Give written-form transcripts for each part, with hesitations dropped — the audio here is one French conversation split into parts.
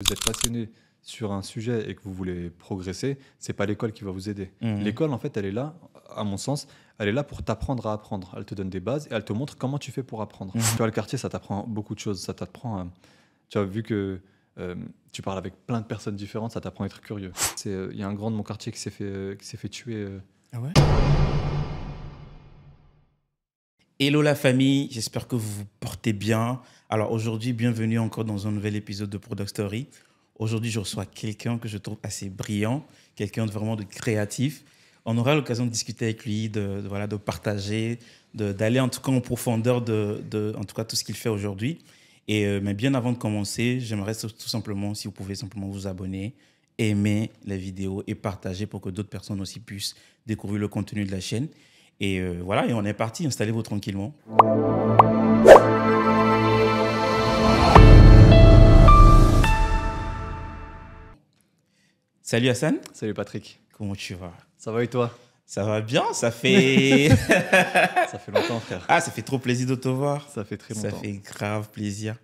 Vous êtes passionné sur un sujet et que vous voulez progresser, c'est pas l'école qui va vous aider. L'école, en fait, elle est là, à mon sens, elle est là pour t'apprendre à apprendre. Elle te donne des bases et elle te montre comment tu fais pour apprendre. Tu vois, le quartier, ça t'apprend beaucoup de choses. Ça t'apprend, tu vois, vu que tu parles avec plein de personnes différentes, ça t'apprend à être curieux. Il y a un grand de mon quartier qui s'est fait tuer. Ah ouais? Hello la famille, j'espère que vous vous portez bien. Alors aujourd'hui, bienvenue encore dans un nouvel épisode de Product Story. Aujourd'hui, je reçois quelqu'un que je trouve assez brillant, quelqu'un de vraiment de créatif. On aura l'occasion de discuter avec lui, de partager, d'aller en tout cas en profondeur en tout cas tout ce qu'il fait aujourd'hui. Mais bien avant de commencer, j'aimerais tout simplement, si vous pouvez simplement vous abonner, aimer la vidéo et partager pour que d'autres personnes aussi puissent découvrir le contenu de la chaîne. Et voilà, et on est parti, installez-vous tranquillement. Salut Hassan. Salut Patrick. Comment tu vas? Ça va et toi? Ça va bien, ça fait... Ça fait longtemps, frère. Ah, ça fait trop plaisir de te voir. Ça fait très longtemps. Ça fait grave plaisir.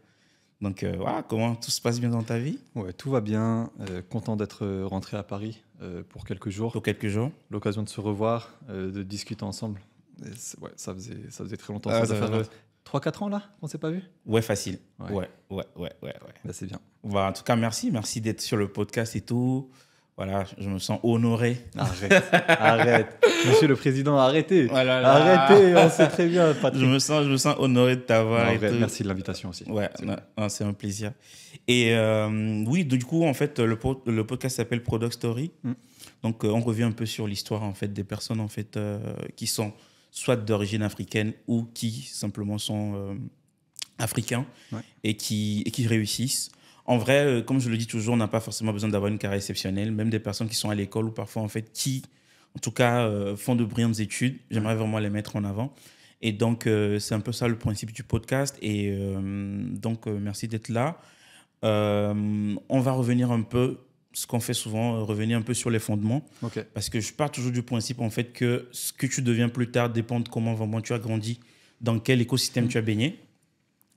Donc voilà, comment tout se passe bien dans ta vie? Ouais, tout va bien. Content d'être rentré à Paris pour quelques jours. Pour quelques jours. L'occasion de se revoir, de discuter ensemble. Ouais, ça faisait très longtemps. Ah, Ça doit ça faire 3-4 ans là qu'on s'est pas vu. Ouais, facile. Ouais. Ouais. Bah, c'est bien. Bah, en tout cas, merci d'être sur le podcast et tout. Voilà, je me sens honoré. Arrête. Monsieur le Président, arrêtez. Oh là là. Arrêtez, on sait très bien, Patrick. Je me sens honoré de t'avoir. En vrai, merci de l'invitation aussi. Ouais, c'est un plaisir. Et oui, du coup, en fait, le podcast s'appelle Product Story. Donc, on revient un peu sur l'histoire en fait des personnes en fait qui sont soit d'origine africaine ou qui simplement sont africains et qui réussissent. En vrai, comme je le dis toujours, on n'a pas forcément besoin d'avoir une carrière exceptionnelle. Même des personnes qui sont à l'école ou parfois en fait qui, en tout cas, font de brillantes études. J'aimerais vraiment les mettre en avant. Et donc, c'est un peu ça le principe du podcast. Et donc, merci d'être là. On va revenir un peu, ce qu'on fait souvent, revenir un peu sur les fondements. Okay. Parce que je pars toujours du principe, en fait, que ce que tu deviens plus tard dépend de comment vraiment tu as grandi, dans quel écosystème tu as baigné.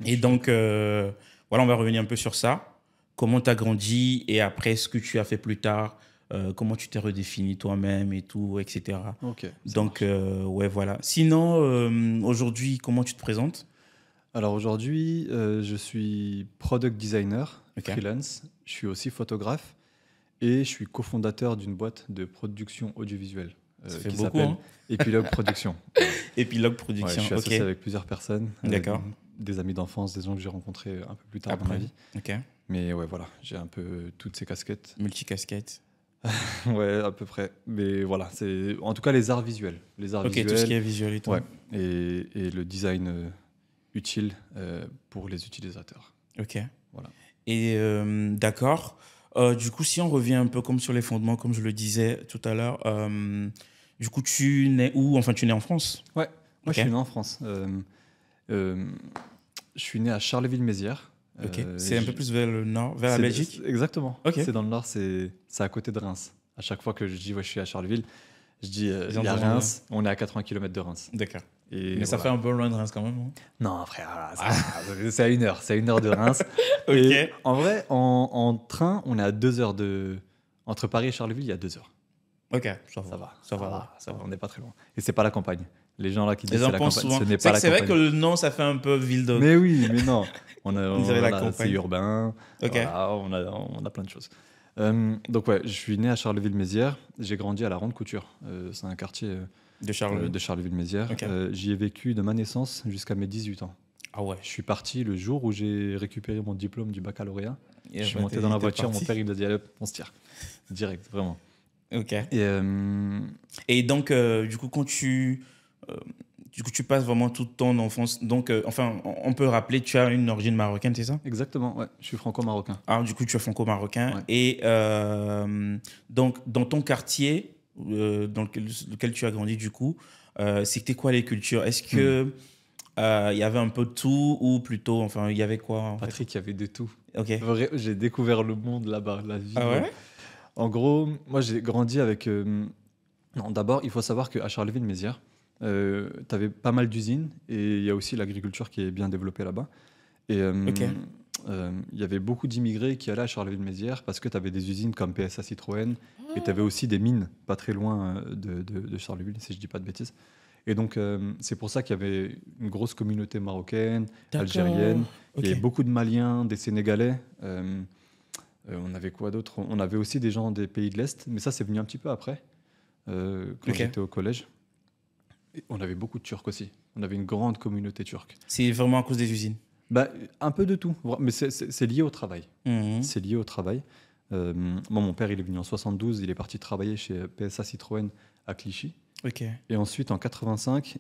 Et donc, voilà, on va revenir un peu sur ça. Comment tu as grandi et après, ce que tu as fait plus tard, comment tu t'es redéfini toi-même et tout, etc. Okay, donc, ouais, voilà. Sinon, aujourd'hui, comment tu te présentes? Alors aujourd'hui, je suis product designer, freelance. Je suis aussi photographe et je suis cofondateur d'une boîte de production audiovisuelle qui s'appelle Epilogue Production. Epilogue Production, je suis associé avec plusieurs personnes. D'accord. Des amis d'enfance, des gens que j'ai rencontrés un peu plus tard dans ma vie. Ok. Mais ouais, voilà, j'ai un peu toutes ces casquettes. Multicasquettes. Ouais, à peu près. Mais voilà, c'est en tout cas les arts visuels. Les arts visuels. Tout ce qui est visuel et tout. Ouais. Et le design utile pour les utilisateurs. Ok. Voilà. Et d'accord. Du coup, si on revient un peu comme sur les fondements, comme je le disais tout à l'heure, du coup, tu nais où? Enfin, tu nais en France? Ouais, moi je suis né en France. Je suis né à Charleville-Mézières. Ok. C'est un peu plus vers le nord, vers la Belgique? Exactement. Okay. C'est dans le nord, c'est à côté de Reims. À chaque fois que je dis je suis à Charleville, je dis il y a Reims, on est à 80 km de Reims. D'accord. Mais voilà. Ça fait un peu loin de Reims quand même, non? Non, frère, c'est à 1 heure. C'est à 1 heure de Reims. Ok. Et en vrai, en train, on est à 2 heures entre Paris et Charleville, il y a 2 heures. Ok, ça va. On n'est pas très loin. Et c'est pas la campagne. Les gens là qui disent c'est la campagne, souvent. Ce n'est pas la campagne. C'est vrai que le nom, ça fait un peu ville de. Mais oui, mais non. C'est urbain. Okay. Voilà, on a plein de choses. Donc ouais, je suis né à Charleville-Mézières. J'ai grandi à la Ronde Couture. C'est un quartier de Charleville-Mézières. Okay. J'y ai vécu de ma naissance jusqu'à mes 18 ans. Ah ouais. Je suis parti le jour où j'ai récupéré mon diplôme du baccalauréat. Je suis monté dans la voiture, mon père il m'a dit allez, on se tire. Direct, vraiment. Ok. Et donc, du coup, quand tu passes vraiment toute ton enfance. Donc, enfin, on peut rappeler, tu as une origine marocaine, c'est ça? Exactement, ouais. Je suis franco-marocain. Alors, du coup, tu es franco-marocain. Ouais. Et donc, dans ton quartier, dans lequel tu as grandi, du coup, c'était quoi les cultures? Est-ce que il y avait un peu de tout ou plutôt, enfin, il y avait quoi en Patrick, il y avait de tout. Ok. J'ai découvert le monde là-bas, la vie. Ah ouais? En gros, moi, j'ai grandi avec... Non, d'abord, il faut savoir qu'à Charleville-Mézières, tu avais pas mal d'usines et il y a aussi l'agriculture qui est bien développée là-bas. Et il y avait beaucoup d'immigrés qui allaient à Charleville-Mézières parce que tu avais des usines comme PSA Citroën et tu avais aussi des mines pas très loin de Charleville, si je dis pas de bêtises. Et donc, c'est pour ça qu'il y avait une grosse communauté marocaine, algérienne. Il y avait beaucoup de Maliens, des Sénégalais. On avait quoi d'autre? On avait aussi des gens des pays de l'Est, mais ça, c'est venu un petit peu après, quand j'étais au collège. Et on avait beaucoup de Turcs aussi. On avait une grande communauté turque. C'est vraiment à cause des usines? Bah, un peu de tout, mais c'est lié au travail. C'est lié au travail. Moi, mon père, il est venu en 72, il est parti travailler chez PSA Citroën à Clichy. Et ensuite, en 85,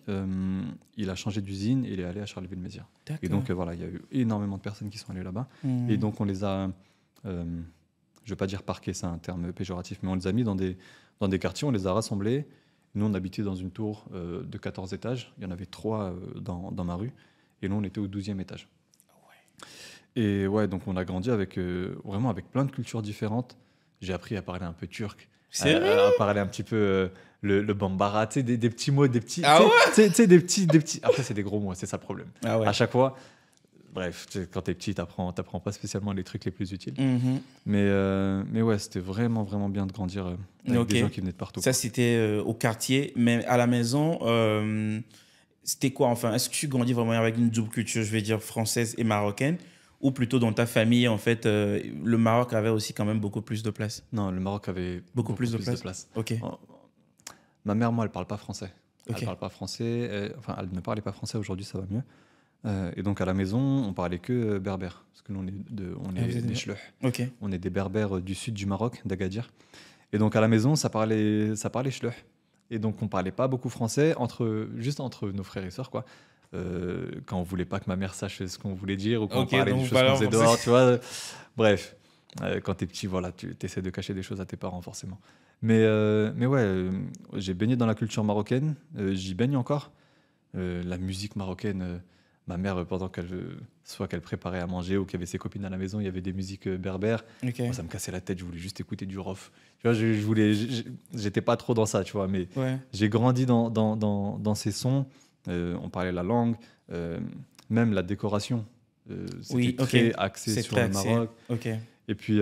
il a changé d'usine et il est allé à Charleville-Mézières. Et donc, voilà, il y a eu énormément de personnes qui sont allées là-bas. Et donc, on les a, je ne vais pas dire parqués, c'est un terme péjoratif, mais on les a mis dans des quartiers, on les a rassemblés. Nous, on habitait dans une tour de 14 étages. Il y en avait 3 dans ma rue. Et nous, on était au 12e étage. Et ouais, donc on a grandi avec, vraiment avec plein de cultures différentes. J'ai appris à parler un peu turc, à parler un petit peu le bambara, tu sais, des petits mots, des petits... tu sais, des petits... Après, c'est des gros mots, c'est ça le problème. À chaque fois, bref, quand t'es petit, t'apprends pas spécialement les trucs les plus utiles. Mais ouais, c'était vraiment, vraiment bien de grandir avec des gens qui venaient de partout. Ça, c'était au quartier, mais à la maison... C'était quoi, enfin? Est-ce que tu grandis vraiment avec une double culture, je vais dire française et marocaine, ou plutôt dans ta famille, en fait, le Maroc avait aussi quand même beaucoup plus de place? Non, le Maroc avait beaucoup plus de place. Ma mère, moi, elle parle pas français. Elle parle pas français. Enfin, elle ne parlait pas français. Aujourd'hui, ça va mieux. Et donc, à la maison, on parlait que berbère, parce que nous, on est des Chleuh. On est des berbères du sud du Maroc, d'Agadir. Et donc, à la maison, ça parlait Chleuh. Et donc, on parlait pas beaucoup français, juste entre nos frères et sœurs, quoi. Quand on voulait pas que ma mère sache ce qu'on voulait dire, ou quand on parlait des choses qu'on faisait dehors, tu vois. Bref, quand t'es petit, voilà, tu essaies de cacher des choses à tes parents, forcément. Mais ouais, j'ai baigné dans la culture marocaine, j'y baigne encore. La musique marocaine, ma mère, pendant qu'elle préparait à manger ou qu'il y avait ses copines à la maison, il y avait des musiques berbères. Moi, ça me cassait la tête, je voulais juste écouter du rof. Tu vois, j'étais pas trop dans ça, tu vois, mais j'ai grandi dans ces sons. On parlait la langue, même la décoration. C'était très axé sur le Maroc. Et puis,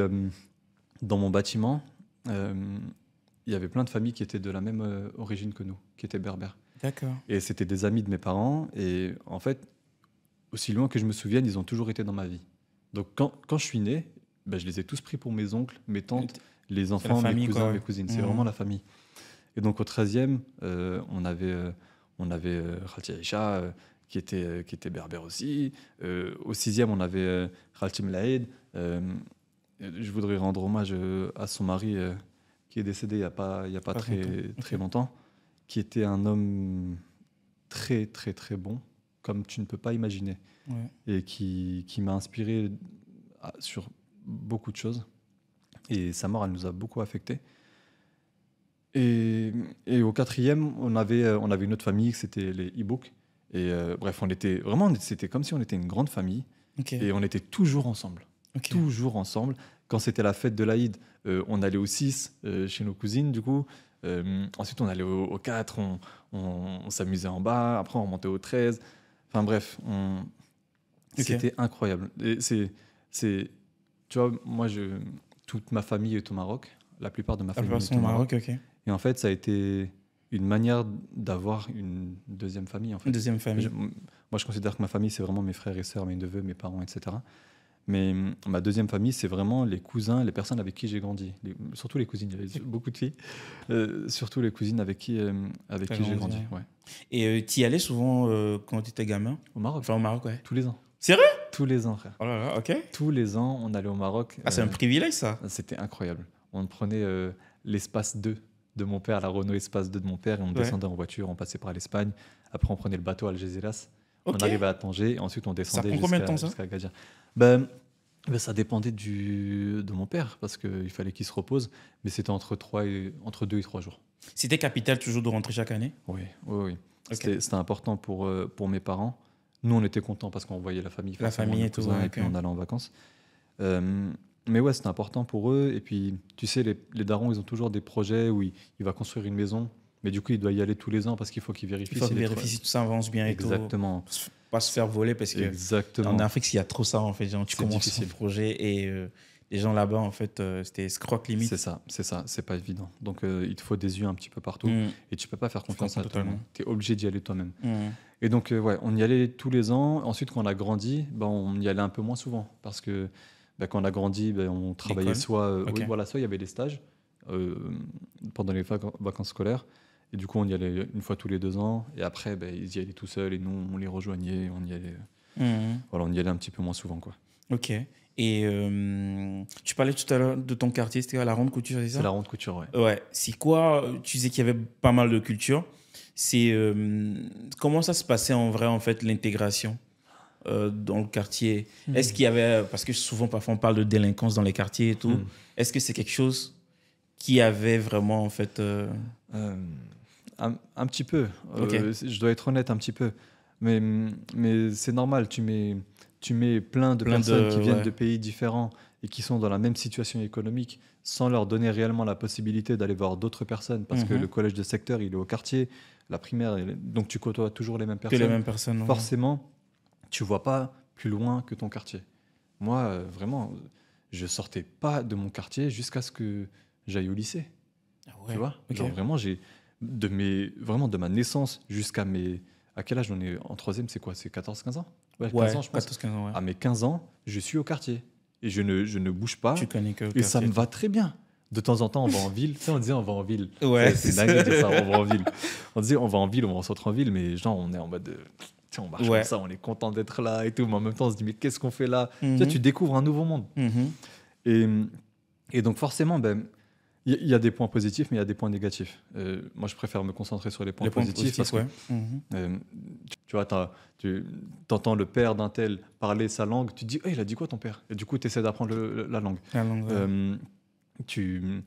dans mon bâtiment, il y avait plein de familles qui étaient de la même origine que nous, qui étaient berbères. Et c'était des amis de mes parents. Et en fait, aussi loin que je me souvienne, ils ont toujours été dans ma vie. Donc, quand je suis né, ben, je les ai tous pris pour mes oncles, mes tantes, les enfants, mes cousins, mes cousines. C'est vraiment la famille. Et donc, au 13e, on avait Khalti Aïcha, qui était berbère aussi. Au 6e, on avait Khalti Mlaïd. Je voudrais rendre hommage à son mari, qui est décédé il n'y a pas très longtemps, qui était un homme très, très, très bon, comme tu ne peux pas imaginer, et qui m'a inspiré sur beaucoup de choses. Et sa mort, elle nous a beaucoup affectés. Et au 4e, on avait une autre famille, c'était les e-books. Et bref, c'était comme si on était une grande famille. Et on était toujours ensemble. Toujours ensemble. Quand c'était la fête de l'Aïd, on allait au 6 chez nos cousines, du coup. Ensuite, on allait au 4, on s'amusait en bas. Après, on montait au 13. Enfin bref, c'était incroyable. Et tu vois, moi, toute ma famille est au Maroc. La plupart de ma famille est au Maroc. Et en fait, ça a été une manière d'avoir une deuxième famille. En fait. Une deuxième famille. Moi, je considère que ma famille, c'est vraiment mes frères et sœurs, mes neveux, mes parents, etc. Mais ma deuxième famille, c'est vraiment les cousins, les personnes avec qui j'ai grandi. Surtout les cousines, il y avait beaucoup de filles. Surtout les cousines avec qui j'ai grandi. Ouais. Et tu y allais souvent quand tu étais gamin? Au Maroc. Enfin, au Maroc, ouais. Tous les ans. Sérieux? Tous les ans, frère. Oh là là, ok. Tous les ans, on allait au Maroc. Ah, c'est un privilège, ça. C'était incroyable. On prenait l'espace 2 de mon père, la Renault Espace 2 de mon père, et on descendait en voiture, on passait par l'Espagne. Après, on prenait le bateau à Algeciras. On arrivait à Tanger, et ensuite on descendait jusqu'à Agadir. Ben, ça dépendait de mon père, parce qu'il fallait qu'il se repose, mais c'était entre 2 et 3 jours. C'était capital toujours de rentrer chaque année? Oui. C'était important pour mes parents. Nous, on était contents parce qu'on voyait la famille. La famille et tout. Et puis on allait en vacances. Mais ouais, c'était important pour eux. Et puis, tu sais, les darons, ils ont toujours des projets où il va construire une maison. Mais du coup, il doit y aller tous les ans parce qu'il faut qu'il vérifie. Si tout ça avance bien. Exactement. pas se faire voler parce que Exactement. en Afrique, il y a trop ça en fait. Genre, tu commences difficile. ton projet et les gens là-bas en fait, c'était escroc limite. C'est ça, c'est pas évident. Donc il te faut des yeux un petit peu partout et tu peux pas faire confiance à tout le monde. Tu es obligé d'y aller toi-même. Et donc ouais, on y allait tous les ans. Ensuite, quand on a grandi, on y allait un peu moins souvent parce que quand on a grandi, on travaillait soit oui, voilà, soit il y avait des stages pendant les vacances scolaires. Et du coup, on y allait une fois tous les 2 ans. Et après, ils y allaient tout seuls et nous, on les rejoignait. On y allait, voilà, on y allait un petit peu moins souvent, quoi. Ok. Et tu parlais tout à l'heure de ton quartier, c'était à la Ronde Couture, c'est ça? C'est la Ronde Couture, ouais. Ouais. C'est quoi? Tu disais qu'il y avait pas mal de culture. C'est comment ça se passait en vrai, en fait, l'intégration dans le quartier? Est-ce qu'il y avait, parce que souvent, parfois, on parle de délinquance dans les quartiers et tout. Est-ce que c'est quelque chose qui avait vraiment, en fait un petit peu. Je dois être honnête, un petit peu. Mais c'est normal, tu mets plein de personnes qui viennent de pays différents et qui sont dans la même situation économique sans leur donner réellement la possibilité d'aller voir d'autres personnes parce que le collège de secteur, il est au quartier, la primaire, donc tu côtoies toujours les mêmes personnes. Que les mêmes personnes. Forcément, tu vois pas plus loin que ton quartier. Moi, vraiment, je sortais pas de mon quartier jusqu'à ce que j'aille au lycée. Ah ouais. Tu vois, genre vraiment, de ma naissance jusqu'à mes... À quel âge on est en troisième? C'est quoi? C'est 14-15 ans? Ouais, 15 ans, je pense. 14-15 ans, ouais. À mes 15 ans, je suis au quartier. Et je ne bouge pas. Tu connais que le et quartier. ça me va très bien. De temps en temps, on va en ville. Tu sais, on disait on va en ville. Ouais, c'est dingue de dire ça, on va en ville. On disait on va en ville, on va en centre-ville, mais genre, on est en mode de... Tiens, on marche comme ça, on est content d'être là et tout. Mais en même temps, on se dit, mais qu'est-ce qu'on fait là? Tu sais, tu découvres un nouveau monde. Et donc, forcément, il y a des points positifs, mais il y a des points négatifs. Moi, je préfère me concentrer sur les points positifs parce que, tu vois, tu entends le père d'un tel parler sa langue, tu te dis, il a dit quoi ton père? Et du coup, tu essaies d'apprendre la langue. Il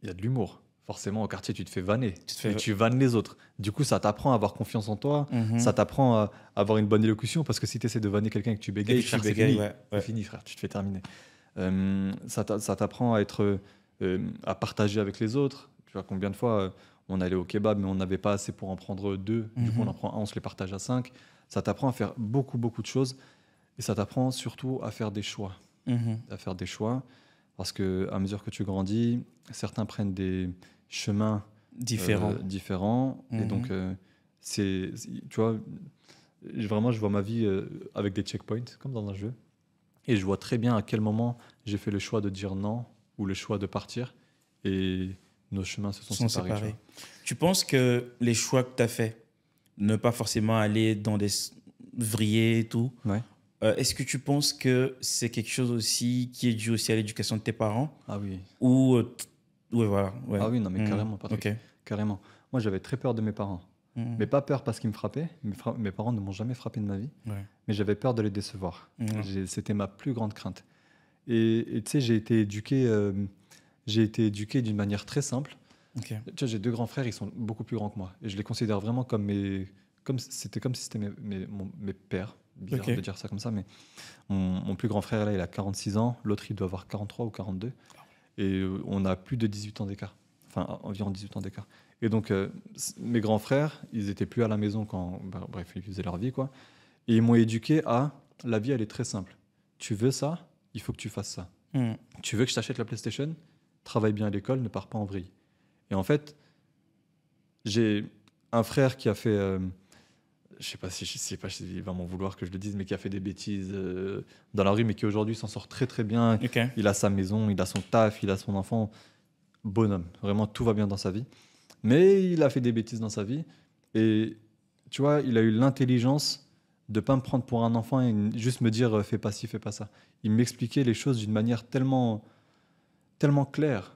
y a de l'humour. Forcément, au quartier, tu te fais vanner. Tu vannes les autres. Du coup, ça t'apprend à avoir confiance en toi. Ça t'apprend à avoir une bonne élocution parce que si tu essaies de vanner quelqu'un et que tu bégayes, c'est fini, frère, tu te fais terminer. Ça t'apprend à être... à partager avec les autres. Tu vois, combien de fois on allait au kebab, mais on n'avait pas assez pour en prendre 2. Du coup, on en prend 1, on se les partage à 5. Ça t'apprend à faire beaucoup, beaucoup de choses. Et ça t'apprend surtout à faire des choix. À faire des choix. Parce qu'à mesure que tu grandis, certains prennent des chemins différents. Et donc, tu vois, vraiment, je vois ma vie avec des checkpoints, comme dans un jeu. Et je vois très bien à quel moment j'ai fait le choix de dire non ou le choix de partir, et nos chemins se sont séparés. Tu penses que les choix que tu as faits, ne pas forcément aller dans des vrillés et tout, est-ce que tu penses que c'est quelque chose aussi qui est dû aussi à l'éducation de tes parents? Ah oui. Ou voilà. Ouais. Ah oui, non, mais carrément, Patrick. Carrément. Moi, j'avais très peur de mes parents. Mais pas peur parce qu'ils me frappaient. Mes parents ne m'ont jamais frappé de ma vie. Mais j'avais peur de les décevoir. C'était ma plus grande crainte. Et tu sais, j'ai été éduqué d'une manière très simple. Tu vois, j'ai 2 grands frères, ils sont beaucoup plus grands que moi. Et je les considère vraiment comme si c'était mes pères. Bizarre de dire ça comme ça, mais mon plus grand frère, là, il a 46 ans. L'autre, il doit avoir 43 ou 42. Et on a plus de 18 ans d'écart. Enfin, environ 18 ans d'écart. Et donc, mes grands frères, ils étaient plus à la maison quand... bref, ils faisaient leur vie, quoi. Et ils m'ont éduqué à... La vie, elle est très simple. Tu veux ça, il faut que tu fasses ça. Tu veux que je t'achète la PlayStation? Travaille bien à l'école, ne pars pas en vrille. Et en fait, j'ai un frère qui a fait... je sais pas s'il va m'en vouloir que je le dise, mais qui a fait des bêtises dans la rue, mais qui aujourd'hui s'en sort très très bien. Il a sa maison, il a son taf, il a son enfant. Bonhomme. Vraiment, tout va bien dans sa vie. Mais il a fait des bêtises dans sa vie. Et tu vois, il a eu l'intelligence de ne pas me prendre pour un enfant et juste me dire fais pas ci, fais pas ça. Il m'expliquait les choses d'une manière tellement claire.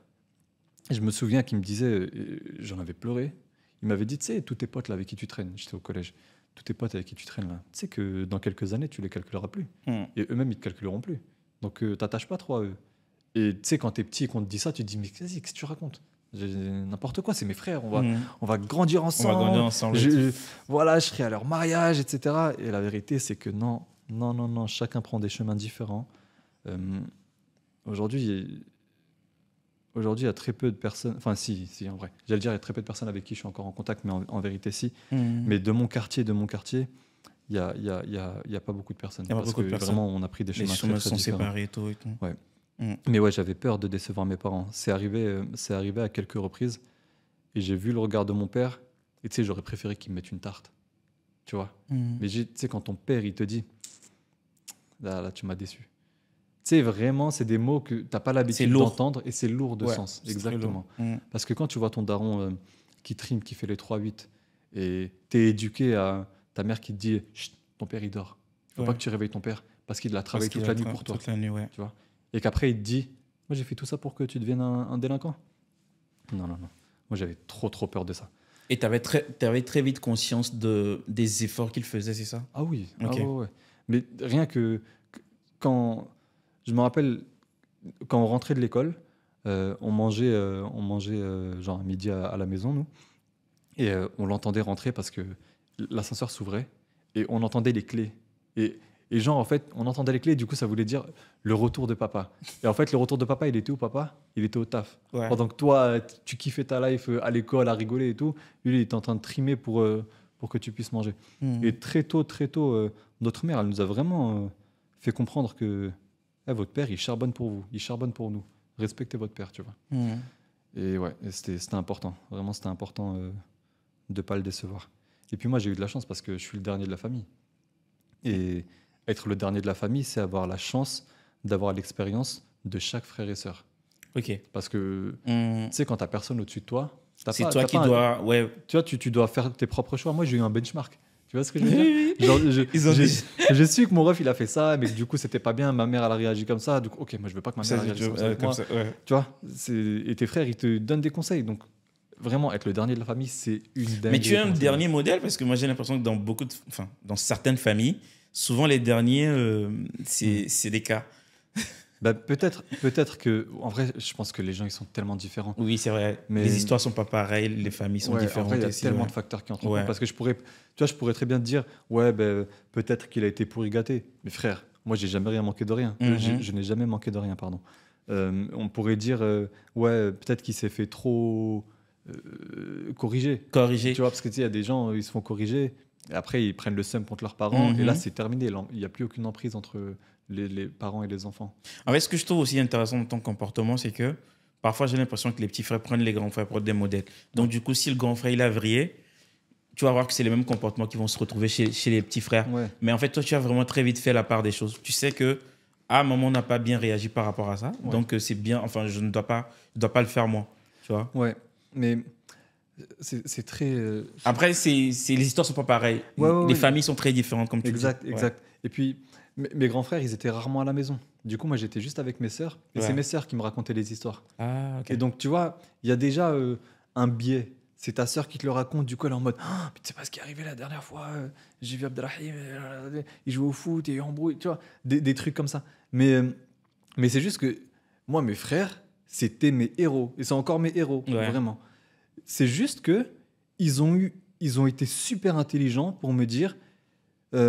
Et je me souviens qu'il me disait, j'en avais pleuré, il m'avait dit, tu sais, tous tes potes là avec qui tu traînes, j'étais au collège, tous tes potes avec qui tu traînes là, tu sais que dans quelques années, tu les calculeras plus. Et eux-mêmes, ils te calculeront plus. Donc, t'attaches pas trop à eux. Et tu sais, quand t'es petit et qu'on te dit ça, tu te dis, mais vas-y, qu'est-ce que tu racontes? N'importe quoi, c'est mes frères, on va grandir ensemble. Voilà, je serai à leur mariage, etc. Et la vérité, c'est que non, chacun prend des chemins différents. Aujourd'hui, il y a très peu de personnes, enfin si, en vrai, j'allais dire, il y a très peu de personnes avec qui je suis encore en contact, mais en vérité, si. Mais de mon quartier, il il y a pas beaucoup de personnes. Il y a pas parce beaucoup de que personnes. vraiment, on a pris des Les chemins chemins très, très sont différents. séparés et tout. Ouais. Mais ouais, j'avais peur de décevoir mes parents. C'est arrivé à quelques reprises. Et j'ai vu le regard de mon père. Et tu sais, j'aurais préféré qu'il me mette une tarte. Tu vois. Mais tu sais, quand ton père, il te dit, là, tu m'as déçu. Tu sais, vraiment, c'est des mots que tu n'as pas l'habitude d'entendre et c'est lourd de sens. Exactement. Parce que quand tu vois ton daron qui trime, qui fait les 3-8, et tu es éduqué à ta mère qui te dit chut, ton père, il dort. Il ne faut pas que tu réveilles ton père parce qu'il a travaillé toute la nuit pour toi. Toute la nuit, ouais. Tu vois. Et qu'après, il te dit moi, j'ai fait tout ça pour que tu deviennes un délinquant. Non. Moi, j'avais trop peur de ça. Et tu avais très vite conscience des efforts qu'il faisait, c'est ça? Ah oui. Okay. Ouais. Mais rien que quand... Je me rappelle, quand on rentrait de l'école, on mangeait genre à midi à la maison, nous. Et on l'entendait rentrer parce que l'ascenseur s'ouvrait et on entendait les clés. Et genre, en fait, on entendait les clés, du coup, ça voulait dire le retour de papa. Et en fait, le retour de papa, il était où, papa? Il était au taf. Ouais. Pendant que toi, tu kiffais ta life à l'école, à rigoler et tout, lui, il était en train de trimer pour que tu puisses manger. Et très tôt, notre mère, elle nous a vraiment fait comprendre que votre père, il charbonne pour vous, il charbonne pour nous. Respectez votre père, tu vois. Et ouais, c'était important. Vraiment, c'était important de ne pas le décevoir. Et puis moi, j'ai eu de la chance parce que je suis le dernier de la famille. Et être le dernier de la famille, c'est avoir la chance d'avoir l'expérience de chaque frère et sœur. Ok. Parce que, tu sais, quand tu n'as personne au-dessus de toi, c'est toi qui dois... Ouais. Tu vois, tu dois faire tes propres choix. Moi, j'ai eu un benchmark. Tu vois ce que je veux dire? Genre, j'ai su que mon ref, il a fait ça, mais que du coup, c'était pas bien. Ma mère, elle a réagi comme ça. Donc, ok, moi, je veux pas que ma mère réagisse comme ça. Ouais. Tu vois, et tes frères, ils te donnent des conseils. Donc, vraiment, être le dernier de la famille, c'est une dinguerie. Mais tu es un dernier modèle parce que moi, j'ai l'impression que dans certaines familles, souvent les derniers, c'est des cas. Bah, peut-être que, en vrai, je pense que les gens, ils sont tellement différents. Oui, c'est vrai. Mais les histoires sont pas pareilles, les familles sont différentes. En vrai, il y a tellement de facteurs qui entrent en compte. Parce que je pourrais très bien te dire, ouais, peut-être qu'il a été pourri gâté. Mais frère, moi, j'ai jamais rien manqué de rien. Je n'ai jamais manqué de rien, pardon. On pourrait dire, ouais, peut-être qu'il s'est fait trop corriger. Tu vois, parce que tu sais, il y a des gens, ils se font corriger. Et après, ils prennent le seum contre leurs parents. Et là, c'est terminé. Il n'y a plus aucune emprise entre les parents et les enfants. En fait, ce que je trouve aussi intéressant dans ton comportement, c'est que parfois, j'ai l'impression que les petits frères prennent les grands frères pour des modèles. Donc, du coup, si le grand frère, il a vrillé, tu vas voir que c'est les mêmes comportements qui vont se retrouver chez les petits frères. Ouais. Mais en fait, toi, tu as vraiment très vite fait la part des choses. Tu sais que, maman n'a pas bien réagi par rapport à ça. Ouais. Donc, c'est bien. Enfin, je ne dois pas le faire moi. Tu vois? Ouais, mais... C'est très... Après, les histoires sont pas pareilles. Les familles sont très différentes, comme tu dis. Exact. Et puis, mes grands frères, ils étaient rarement à la maison. Du coup, moi, j'étais juste avec mes sœurs. Et c'est mes sœurs qui me racontaient les histoires. Ah, ok. Et donc, tu vois, il y a déjà un biais. C'est ta sœur qui te le raconte. Du coup, elle est en mode mais tu sais pas ce qui est arrivé la dernière fois. J'ai vu Abdelrahim, il jouait au foot et il embrouille. Tu vois, des trucs comme ça. Mais c'est juste que moi, mes frères, c'était mes héros. Et c'est encore mes héros, vraiment. C'est juste que ils ont été super intelligents pour me dire, tu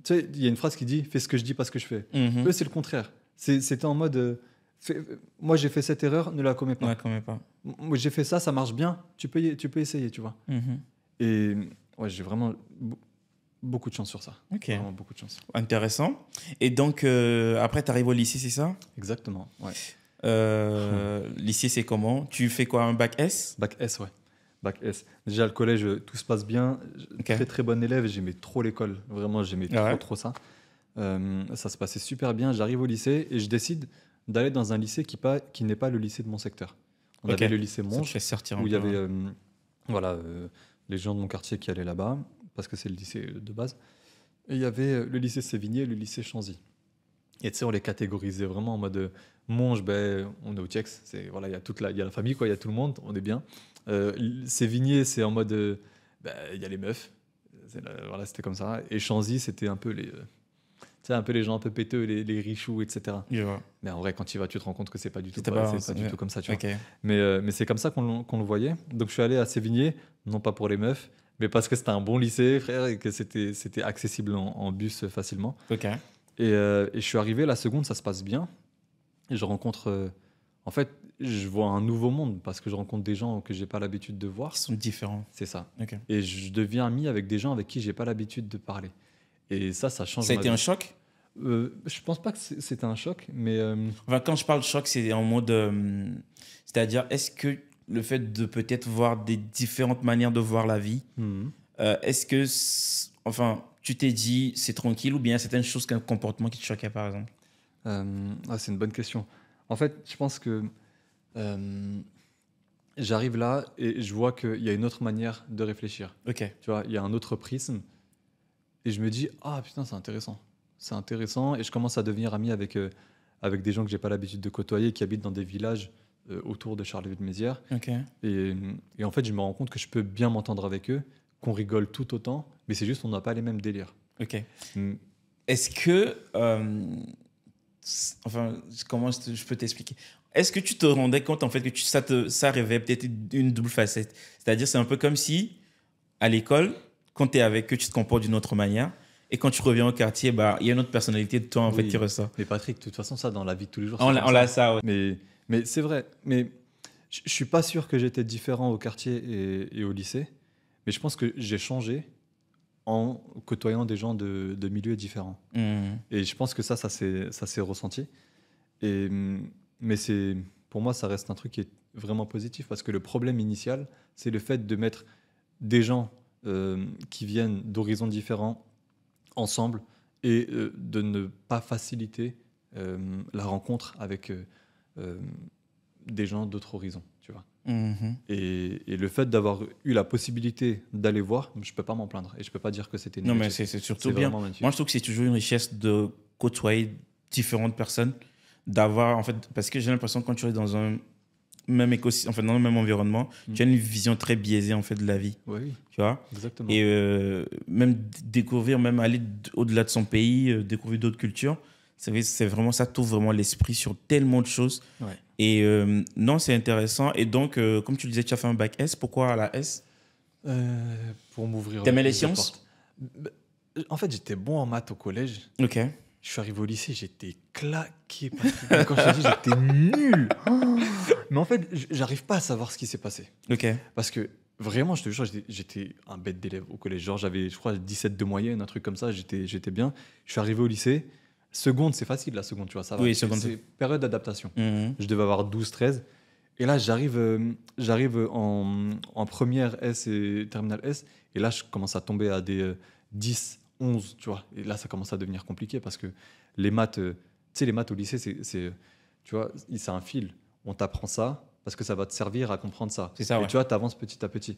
sais, il y a une phrase qui dit fais ce que je dis, pas ce que je fais. Eux, c'est le contraire. C'était en mode moi j'ai fait cette erreur, ne la commets pas. Moi j'ai fait ça, ça marche bien, tu peux essayer, tu vois. Et ouais, j'ai vraiment beaucoup de chance sur ça. Ok. Vraiment beaucoup de chance. Intéressant. Et donc après, tu arrives au lycée, c'est ça? Exactement. Ouais. Lycée, c'est comment? Tu fais quoi, un bac S? Bac S, ouais. Bac S. Déjà, le collège, tout se passe bien. Très, très bon élève. J'aimais trop l'école. Vraiment, j'aimais trop ça. Ça se passait super bien. J'arrive au lycée et je décide d'aller dans un lycée qui n'est pas le lycée de mon secteur. On avait le lycée Monge, où il y avait les gens de mon quartier qui allaient là-bas, parce que c'est le lycée de base. Et il y avait le lycée Sévigné et le lycée Chanzy. Et tu sais, on les catégorisait vraiment en mode Monge, on est au Tiex, il y a la famille, quoi, il y a tout le monde, on est bien. Sévigné, c'est en mode il y a les meufs, c'était comme ça. Et Chanzy, c'était un peu les gens un peu péteux, les richoux, etc. Mais en vrai, quand tu y vas, tu te rends compte que c'est pas du tout, du tout comme ça, tu vois. Mais c'est comme ça qu'on le voyait. Donc je suis allé à Sévigné, non pas pour les meufs, mais parce que c'était un bon lycée, frère, et que c'était accessible en bus facilement. Et je suis arrivé, la seconde, ça se passe bien. Et je rencontre... en fait, je vois un nouveau monde parce que je rencontre des gens que je n'ai pas l'habitude de voir. Ils sont différents. C'est ça. Et je deviens ami avec des gens avec qui je n'ai pas l'habitude de parler. Et ça change Ça a ma été vie. un choc? Je pense pas que c'était un choc, mais Enfin, quand je parle de choc, c'est en mode... c'est-à-dire, est-ce que le fait de peut-être voir des différentes manières de voir la vie, est-ce que... enfin, tu t'es dit, c'est tranquille, ou bien certaines choses, qu'un comportement qui te choquait, par exemple? c'est une bonne question. En fait, je pense que j'arrive là et je vois qu'il y a une autre manière de réfléchir. Ok. Tu vois, il y a un autre prisme. Et je me dis, ah putain, c'est intéressant. C'est intéressant. Et je commence à devenir ami avec des gens que j'ai pas l'habitude de côtoyer, qui habitent dans des villages autour de Charleville-Mézières. Ok. Et en fait, je me rends compte que je peux bien m'entendre avec eux, qu'on rigole tout autant, mais c'est juste qu'on n'a pas les mêmes délires. Ok. Mm. Est-ce que... enfin, comment je peux t'expliquer? Est-ce que tu te rendais compte, en fait, que ça révèle peut-être une double facette? C'est-à-dire, c'est un peu comme si, à l'école, quand tu es avec eux, tu te comportes d'une autre manière. Et quand tu reviens au quartier, bah, il y a une autre personnalité de toi, en fait, qui ressort. Mais Patrick, de toute façon, ça, dans la vie de tous les jours, On l'a ça, ouais. Mais c'est vrai. Mais je suis pas sûr que j'étais différent au quartier et au lycée. Mais je pense que j'ai changé en côtoyant des gens de milieux différents. Et je pense que ça s'est ressenti. Mais pour moi, ça reste un truc qui est vraiment positif parce que le problème initial, c'est le fait de mettre des gens qui viennent d'horizons différents ensemble et de ne pas faciliter la rencontre avec des gens d'autres horizons, tu vois. Et le fait d'avoir eu la possibilité d'aller voir, je peux pas m'en plaindre et je peux pas dire que c'était négatif. Non, mais c'est surtout bien. Moi, je trouve que c'est toujours une richesse de côtoyer différentes personnes, d'avoir, en fait, parce que j'ai l'impression que quand tu es dans un même écosystème, enfin, dans le même environnement, tu as une vision très biaisée, en fait, de la vie. Oui, tu vois. Exactement. Et même découvrir, même aller au-delà de son pays, découvrir d'autres cultures, c'est vraiment, ça t'ouvre vraiment l'esprit sur tellement de choses. Ouais. Et non, c'est intéressant. Et donc, comme tu le disais, tu as fait un bac S. Pourquoi à la S? Pour m'ouvrir. T'aimais les sciences? En fait, j'étais bon en maths au collège. Ok. Je suis arrivé au lycée, j'étais claqué. Quand je te dis, j'étais nul. Mais en fait, j'arrive pas à savoir ce qui s'est passé. Ok. Parce que vraiment, je te jure, j'étais un bête d'élève au collège. Genre, j'avais, je crois, 17 de moyenne, un truc comme ça. J'étais bien. Je suis arrivé au lycée. Seconde, c'est facile, la seconde, tu vois, ça va. Oui, seconde. C'est période d'adaptation. Je devais avoir 12, 13. Et là, j'arrive en première S et terminale S. Et là, je commence à tomber à des 10, 11, tu vois. Et là, ça commence à devenir compliqué parce que les maths, tu sais, les maths au lycée, tu vois, c'est un fil. On t'apprend ça parce que ça va te servir à comprendre ça. C'est ça, et ouais. tu vois, tu avances petit à petit.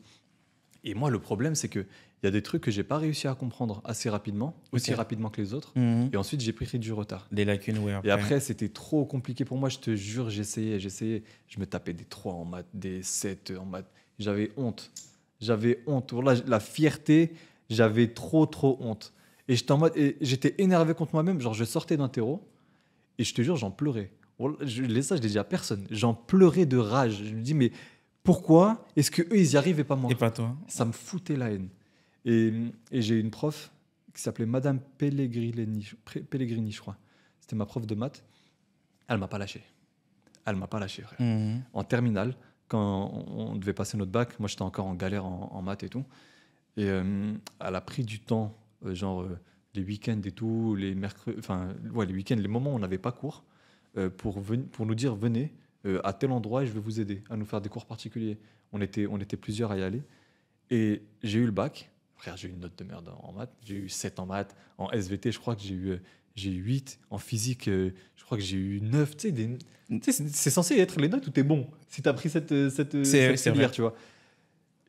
Et moi, le problème, c'est qu'il y a des trucs que j'ai pas réussi à comprendre assez rapidement, aussi rapidement que les autres. Et ensuite, j'ai pris du retard. Des lacunes, ouais. Et après, c'était trop compliqué pour moi. Je te jure, j'essayais. Je me tapais des 3 en maths, des 7 en maths. J'avais honte. Voilà, la fierté, j'avais trop honte. Et j'étais en mode, et j'étais énervé contre moi-même. Genre, je sortais d'un terreau et je te jure, j'en pleurais. Je l'ai dit à personne. J'en pleurais de rage. Je me dis, mais pourquoi est-ce qu'eux, ils y arrivent et pas moi? Et pas toi. Ça me foutait la haine. Et j'ai une prof qui s'appelait Madame Pellegrini, je crois. C'était ma prof de maths. Elle m'a pas lâché. Frère. En terminale, quand on devait passer notre bac, moi, j'étais encore en galère en maths et tout. Et elle a pris du temps, les week-ends et tout, les mercredis, enfin, ouais, les week-ends, les moments où on n'avait pas cours, pour nous dire, venez à tel endroit et je vais vous aider à nous faire des cours particuliers. On était plusieurs à y aller. Et j'ai eu le bac. Frère, j'ai eu une note de merde en maths. J'ai eu 7 en maths. En SVT, je crois que j'ai eu 8. En physique, je crois que j'ai eu 9. Tu sais, c'est censé être les notes où tu es bon. Si tu as pris cette filière, tu vois.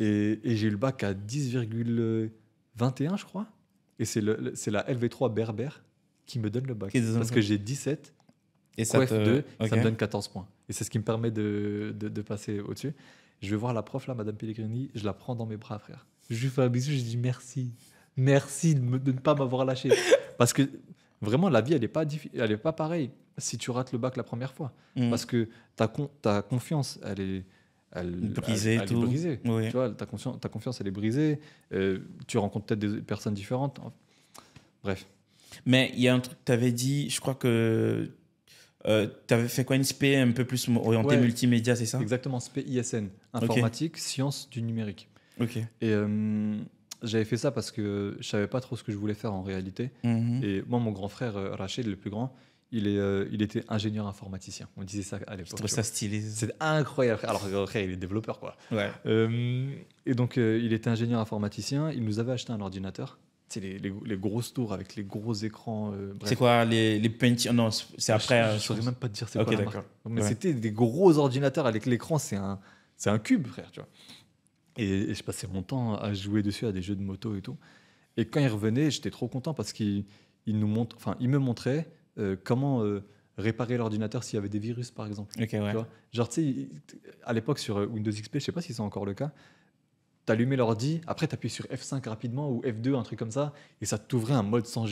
Et j'ai eu le bac à 10,21, je crois. Et c'est la LV3 Berbère qui me donne le bac. Parce que j'ai 17. Et ça, 2, ça me donne 14 points. Et c'est ce qui me permet de passer au-dessus. Je vais voir la prof, là, Madame Pellegrini. Je la prends dans mes bras, frère. Je lui fais un bisou. Je lui dis merci. Merci de ne pas m'avoir lâché. Parce que vraiment, la vie, elle n'est pas pareille si tu rates le bac la première fois. Parce que ta confiance, elle est brisée. Oui. Tu vois, ta confiance, elle est brisée. Tu rencontres peut-être des personnes différentes. Bref. Mais il y a un truc que tu avais dit, je crois que tu avais fait quoi, une SP un peu plus orientée multimédia, c'est ça? Exactement, SP ISN, informatique, sciences du numérique. Ok. Et J'avais fait ça parce que je savais pas trop ce que je voulais faire en réalité. Et moi, mon grand frère, Rachid, le plus grand, il était ingénieur informaticien. On disait ça à l'époque. Je trouve ça stylé. C'est incroyable. Alors, après, il est développeur, quoi. Ouais. Et donc, il était ingénieur informaticien. Il nous avait acheté un ordinateur. C'est les grosses tours avec les gros écrans. C'est quoi les Pentium? Non, c'est après. Je ne saurais même pas te dire c'est Ok, quoi la d'accord. marque. Mais Ouais. c'était des gros ordinateurs avec l'écran. C'est un cube, frère, tu vois. Et je passais mon temps à jouer dessus à des jeux de moto et tout. Et quand il revenait, j'étais trop content parce il me montrait comment réparer l'ordinateur s'il y avait des virus, par exemple. Ok, ouais. Tu vois, genre, tu sais, à l'époque sur Windows XP, je sais pas si c'est encore le cas, t'allumais l'ordi, après t'appuyais sur F5 rapidement ou F2, un truc comme ça, et ça t'ouvrait un mode sans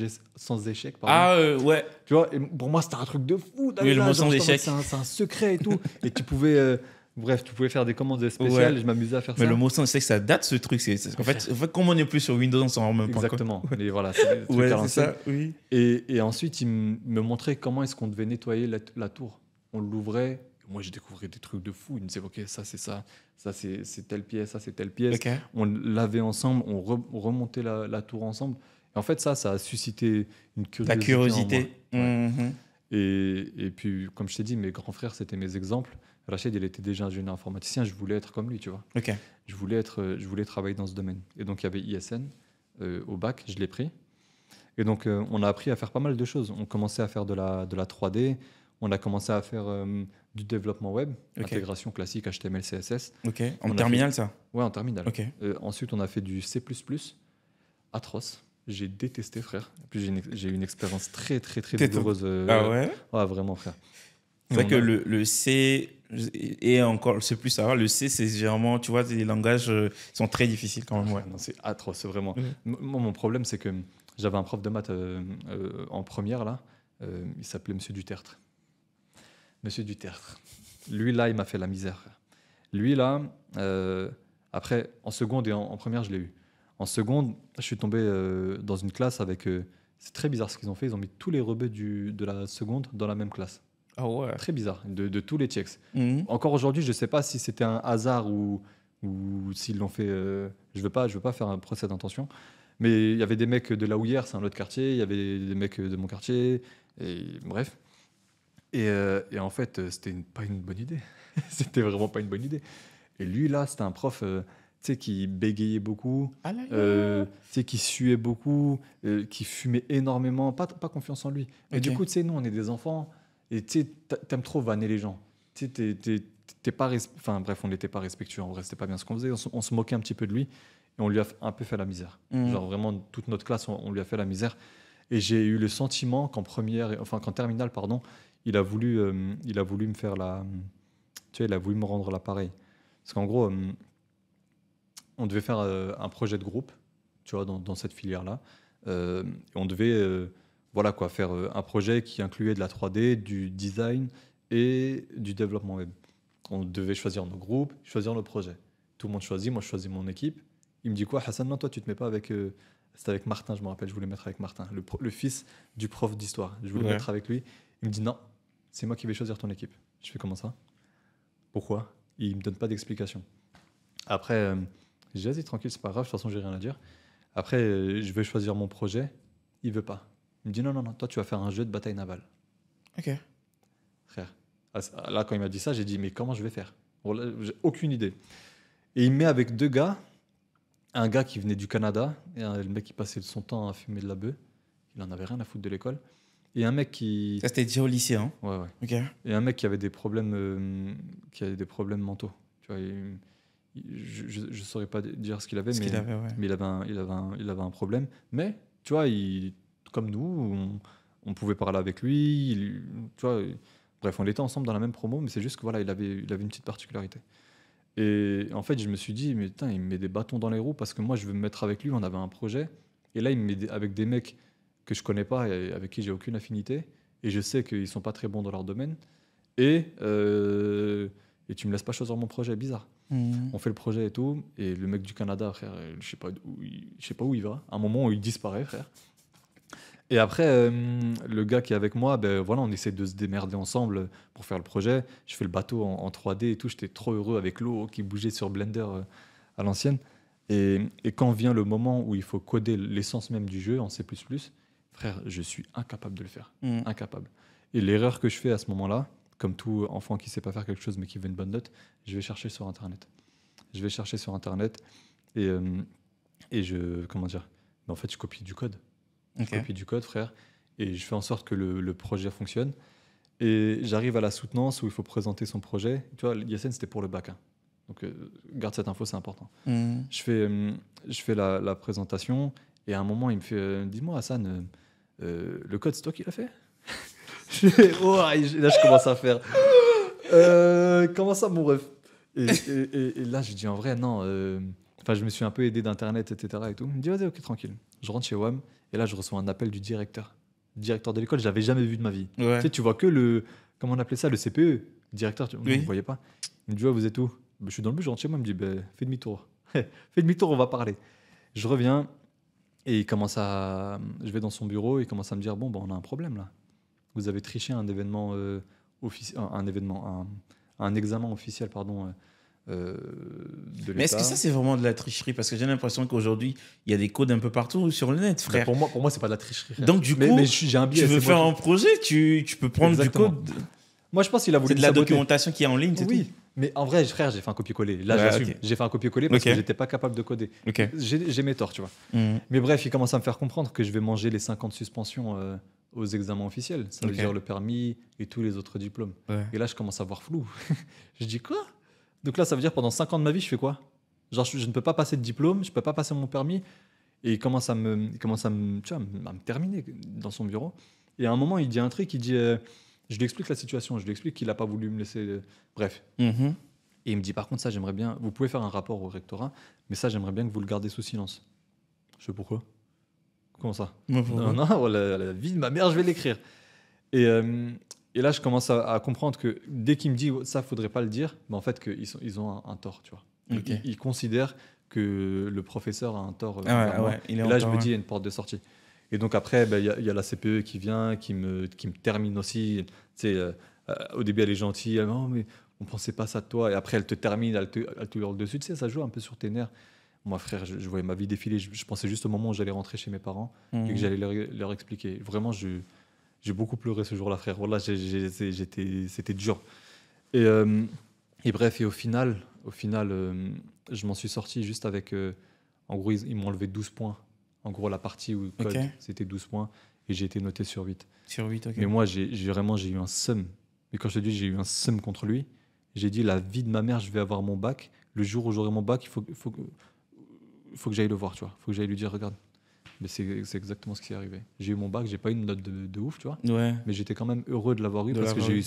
échec. Pardon. Ah, ouais. Tu vois, et pour moi, c'était un truc de fou. Oui, le mode sans échec. C'est un secret et tout. Et tu pouvais. Bref, tu pouvais faire des commandes spéciales, Ouais. je m'amusais à faire Mais ça. le mot sans échec, ça date ce truc. En fait, comme on n'est plus sur Windows, on s'en rend même pas compte. Exactement. Mais voilà, c'est des trucs Ouais, à c'est l'ancienne. ça, oui. Et ensuite, il me montrait comment est-ce qu'on devait nettoyer la tour. On l'ouvrait. Moi, je découvrais des trucs de fou. Il me disait, OK, ça, c'est ça. Ça, c'est telle pièce. Ça, c'est telle pièce. Ok. On lavait ensemble. On remontait la tour ensemble. Et en fait, ça a suscité une curiosité. La curiosité. En moi. Ouais. Mhm. Et puis, comme je t'ai dit, mes grands frères, c'était mes exemples. Rachid, il était déjà ingénieur informaticien. Je voulais être comme lui, tu vois. Ok. Je voulais travailler dans ce domaine. Et donc, il y avait ISN au bac. Je l'ai pris. Et donc, on a appris à faire pas mal de choses. On commençait à faire de la 3D. On a commencé à faire du développement web, intégration classique, HTML, CSS. Ok. En terminale, ça? Ouais, en terminale. Ok. Ensuite, on a fait du C++. Atroce. J'ai détesté, frère. Et puis, j'ai eu une expérience très, très, très douloureuse. Ah ouais? Ouais, vraiment, frère. C'est vrai que le C et encore c'est plus ça. Le C, c'est généralement, tu vois, les langages sont très difficiles quand même. Ouais. Non, c'est atroce, c'est vraiment. Moi, mon problème, c'est que j'avais un prof de maths en première, là. Il s'appelait Monsieur Dutertre. Monsieur Dutertre. Lui, là, il m'a fait la misère, frère. Lui, là, après, en seconde et en première, je l'ai eu. En seconde, je suis tombé dans une classe avec... c'est très bizarre ce qu'ils ont fait. Ils ont mis tous les rebeux de la seconde dans la même classe. Ah ouais. Très bizarre, de tous les TX. Encore aujourd'hui, je ne sais pas si c'était un hasard ou s'ils l'ont fait. Je veux pas faire un procès d'intention. Mais il y avait des mecs de la Houillère, c'est un autre quartier. Il y avait des mecs de mon quartier. Et bref. Et en fait, c'était pas une bonne idée. C'était vraiment pas une bonne idée. Et lui, là, c'était un prof qui bégayait beaucoup, qui suait beaucoup, qui fumait énormément. Pas confiance en lui. Mais du coup, nous, on est des enfants. Et tu sais, t'aimes trop vanner les gens. Tu sais, t'es pas... Enfin, bref, on n'était pas respectueux. En vrai, c'était pas bien ce qu'on faisait. On se moquait un petit peu de lui. Et on lui a un peu fait la misère. Genre, vraiment, toute notre classe, on lui a fait la misère. Et j'ai eu le sentiment qu'en terminale, pardon, il a voulu me faire tu sais, il a voulu me rendre l'appareil. Parce qu'en gros, on devait faire un projet de groupe, tu vois, dans cette filière-là. On devait... voilà quoi, faire un projet qui incluait de la 3D, du design et du développement web. On devait choisir nos groupes, choisir nos projets. Tout le monde choisit, moi je choisis mon équipe. Il me dit quoi, Hassan, non, toi tu te mets pas avec... C'était avec Martin, je me rappelle, je voulais mettre avec Martin, le fils du prof d'histoire. Je voulais mettre avec lui. Il me dit non, c'est moi qui vais choisir ton équipe. Je fais comment ça? Pourquoi? Il ne me donne pas d'explication. Après, je dis vas-y, tranquille, c'est pas grave, de toute façon j'ai rien à dire. Après, je vais choisir mon projet, il veut pas. Il me dit non, toi tu vas faire un jeu de bataille navale. Ok. Frère, là quand il m'a dit ça, j'ai dit mais comment je vais faire? Bon, là, j'ai aucune idée. Et il me met avec deux gars, un gars qui venait du Canada, et le mec qui passait son temps à fumer de la bœuf, il en avait rien à foutre de l'école, et un mec qui... Ça c'était déjà au lycée, hein? Ouais. Ok. Et un mec qui avait des problèmes, mentaux. Tu vois, je saurais pas dire ce qu'il avait, mais il avait un problème. Mais tu vois, comme nous, on pouvait parler avec lui. Tu vois, bref, on était ensemble dans la même promo, mais c'est juste que voilà, il avait une petite particularité. Et en fait, je me suis dit, mais putain, il me met des bâtons dans les roues parce que moi, je veux me mettre avec lui. On avait un projet, et là, il me met avec des mecs que je connais pas et avec qui j'ai aucune affinité, et je sais qu'ils sont pas très bons dans leur domaine. Et tu me laisses pas choisir mon projet, bizarre. On fait le projet et tout, et le mec du Canada, frère, je sais pas où il va. À un moment où il disparaît, frère. Et après, le gars qui est avec moi, ben voilà, on essaie de se démerder ensemble pour faire le projet. Je fais le bateau en 3D et tout. J'étais trop heureux avec l'eau qui bougeait sur Blender à l'ancienne. Et quand vient le moment où il faut coder l'essence même du jeu en C++, frère, je suis incapable de le faire. Incapable. Et l'erreur que je fais à ce moment-là, comme tout enfant qui ne sait pas faire quelque chose mais qui veut une bonne note, je vais chercher sur Internet. Je vais chercher sur Internet et comment dire, mais en fait, je copie du code. Je copie du code, frère, et je fais en sorte que le projet fonctionne. Et j'arrive à la soutenance où il faut présenter son projet. Tu vois, Yassine, c'était pour le bac. Hein. Donc, garde cette info, c'est important. Je fais la présentation et à un moment, il me fait dis-moi, Hassan, le code, c'est toi qui l'as fait. Là, je commence à faire comment ça, mon ref et là, je dis en vrai, non. Enfin, je me suis un peu aidé d'internet, etc. Et tout. Il me dit vas-y, ok, tranquille. Je rentre chez WAM et là, je reçois un appel du directeur de l'école. Je l'avais jamais vu de ma vie. Ouais. Tu sais, tu vois que le comment on appelait ça, le CPE, directeur. Vous ne voyez pas. Il me dit vous êtes où? Je suis dans le bus, je rentre chez moi. Il me dit fais demi-tour. Fais demi-tour, on va parler. Je reviens et je vais dans son bureau et il commence à me dire bon, on a un problème là. Vous avez triché un événement un examen officiel, pardon, de l'État. Mais est-ce que ça, c'est vraiment de la tricherie? Parce que j'ai l'impression qu'aujourd'hui, il y a des codes un peu partout sur le net, frère. Pour moi, c'est pas de la tricherie. Frère. Donc, du coup, j'ai un biais, tu veux faire un projet, tu peux prendre Exactement. du code. Moi, je pense qu'il a voulu. C'est de la documentation qui est en ligne, c'est oui. tout. Mais en vrai, frère, j'ai fait un copier-coller. Là, j'assume. Okay. J'ai fait un copier-coller parce que j'étais pas capable de coder. Okay. J'ai mes torts, tu vois. Mais bref, il commence à me faire comprendre que je vais manger les 50 suspensions aux examens officiels. Ça veut dire le permis et tous les autres diplômes. Ouais. Et là, je commence à voir flou. Je dis quoi? Donc là, ça veut dire pendant 5 ans de ma vie, je fais quoi? Genre, je ne peux pas passer de diplôme, je ne peux pas passer mon permis. Et il commence à me terminer dans son bureau. Et à un moment, il dit un truc, il dit... je lui explique la situation, je lui explique qu'il n'a pas voulu me laisser... Bref. Et il me dit, par contre, ça, j'aimerais bien... Vous pouvez faire un rapport au rectorat, mais ça, j'aimerais bien que vous le gardez sous silence. Je sais pourquoi. Comment ça? Non, la vie de ma mère, je vais l'écrire. Et là, je commence à comprendre que dès qu'il me dit, ça, il ne faudrait pas le dire, mais en fait, ils ont un tort, tu vois. Okay. Ils considèrent que le professeur a un tort. Et là, je me dis, il y a une porte de sortie. Et donc après, y a la CPE qui vient, qui me termine aussi. Tu sais, au début, elle est gentille. Elle, non, mais on ne pensait pas ça de toi. Et après, elle te termine, elle te hurle dessus. Tu sais, ça joue un peu sur tes nerfs. Moi, frère, je voyais ma vie défiler. Je pensais juste au moment où j'allais rentrer chez mes parents et que j'allais leur expliquer. Vraiment, j'ai beaucoup pleuré ce jour-là, frère. Voilà, c'était dur. Et bref, et au final je m'en suis sorti juste avec... en gros, ils m'ont enlevé 12 points. En gros, la partie où code, c'était 12 points et j'ai été noté sur 8. Sur 8, ok. Mais moi, j'ai eu un seum. Mais quand je te dis j'ai eu un seum contre lui, j'ai dit la vie de ma mère, je vais avoir mon bac. Le jour où j'aurai mon bac, il faut que j'aille le voir, tu vois. Il faut que j'aille lui dire, regarde. Mais c'est exactement ce qui est arrivé. J'ai eu mon bac, j'ai pas eu une note de ouf, tu vois. Ouais. Mais j'étais quand même heureux de l'avoir eu parce que j'ai